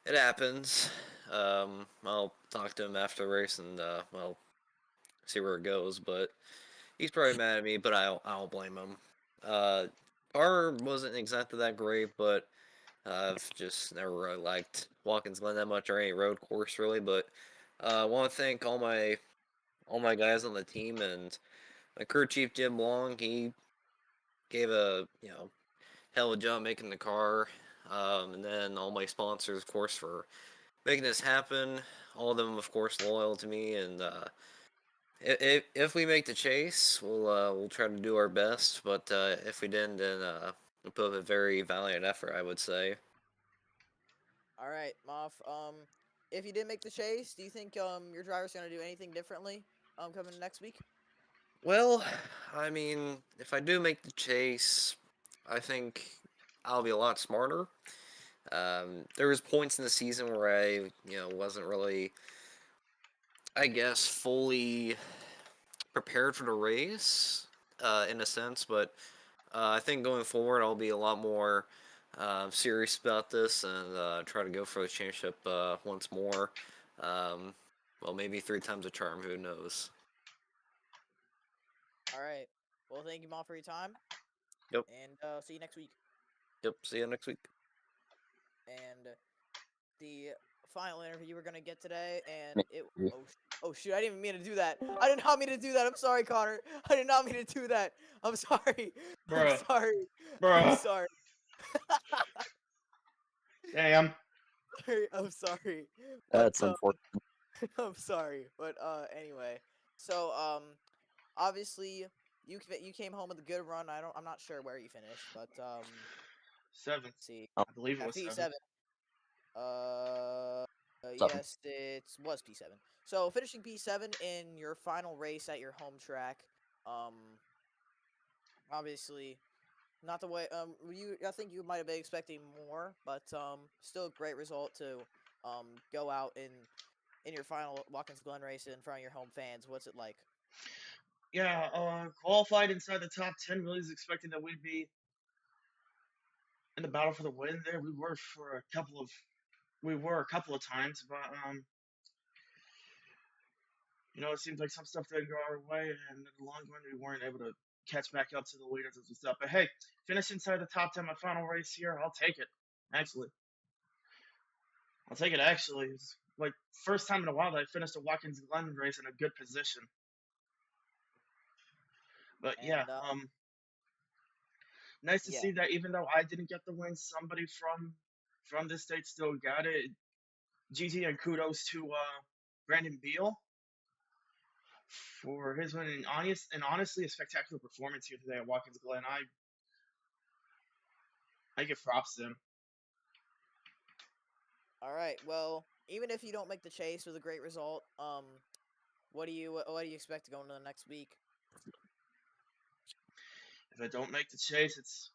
it happens. I'll talk to him after the race and see where it goes. But he's probably mad at me, but I don't blame him. Car wasn't exactly that great, but I've just never really liked Watkins Glen that much or any road course really. But I want to thank all my guys on the team and my crew chief Jim Long. He gave a hell of a job making the car, and then all my sponsors, of course, for making this happen. All of them, of course, loyal to me, and if we make the chase, we'll try to do our best. But if we didn't, then we'll put up a very valiant effort, I would say. All right, Moff. If you didn't make the chase, do you think your driver's gonna do anything differently coming next week? Well, I mean, if I do make the chase, I think I'll be a lot smarter. There was points in the season where wasn't really, I guess, fully prepared for the race, in a sense. But I think going forward, I'll be a lot more serious about this and try to go for the championship once more. Um, well, maybe 3 times a charm. Who knows? All right. Well, thank you, Moff, for your time, Yep. and see you next week. Yep. See you next week. And the final interview we're gonna get today, and it. Maybe. Oh shoot! I didn't even mean to do that. I did not mean to do that. I'm sorry, Connor. I did not mean to do that. I'm sorry. I'm Bruh. sorry. I'm Bruh. sorry. Damn. I'm sorry. That's But unfortunate. I'm sorry. But anyway. So obviously you came home with a good run. I'm not sure where you finished, but 7th. let's see. Oh, I believe it was P7. 7th. Uh, 7. yes, it was P7. So finishing P7 in your final race at your home track, um, obviously not the way I think you might have been expecting more, but still a great result to go out in your final Watkins Glen race in front of your home fans. What's it like? Yeah, qualified inside the top 10. Really was expecting that we'd be in the battle for the win there. We were a couple of times, but it seems like some stuff didn't go our way, and in the long run, we weren't able to catch back up to the leaders and stuff. But hey, finish inside the top 10, my final race here, I'll take it. Actually, I'll take it. Actually, it's like first time in a while that I finished a Watkins Glen race in a good position. But yeah, And nice to yeah. see that even though I didn't get the win, somebody from this state still got it. GG and kudos to Brandon Beal for his win and honestly a spectacular performance here today at Watkins Glen. I give props to him. All right. Well, even if you don't make the chase with a great result, what do you expect to go into the next week? If I don't make the chase, it's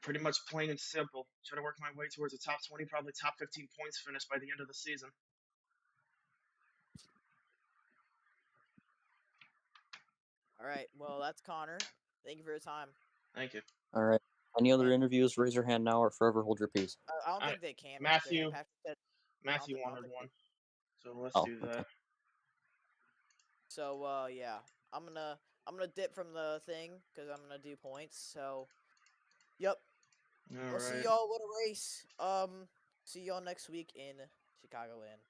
pretty much plain and simple. Try to work my way towards the top 20, probably top 15 points finish by the end of the season. All right. Well, that's Connor. Thank you for your time. Thank you. All right. Any other And interviews? Raise your hand now or forever hold your peace. I don't I, think they can raise their hand. Matthew Patrick said Matthew I don't wanted think one, so let's Oh, do okay. that. so. Yeah, I'm gonna dip from the thing because I'm gonna do points. So, yep. All We'll see right. y'all. What a race. See y'all next week in Chicagoland.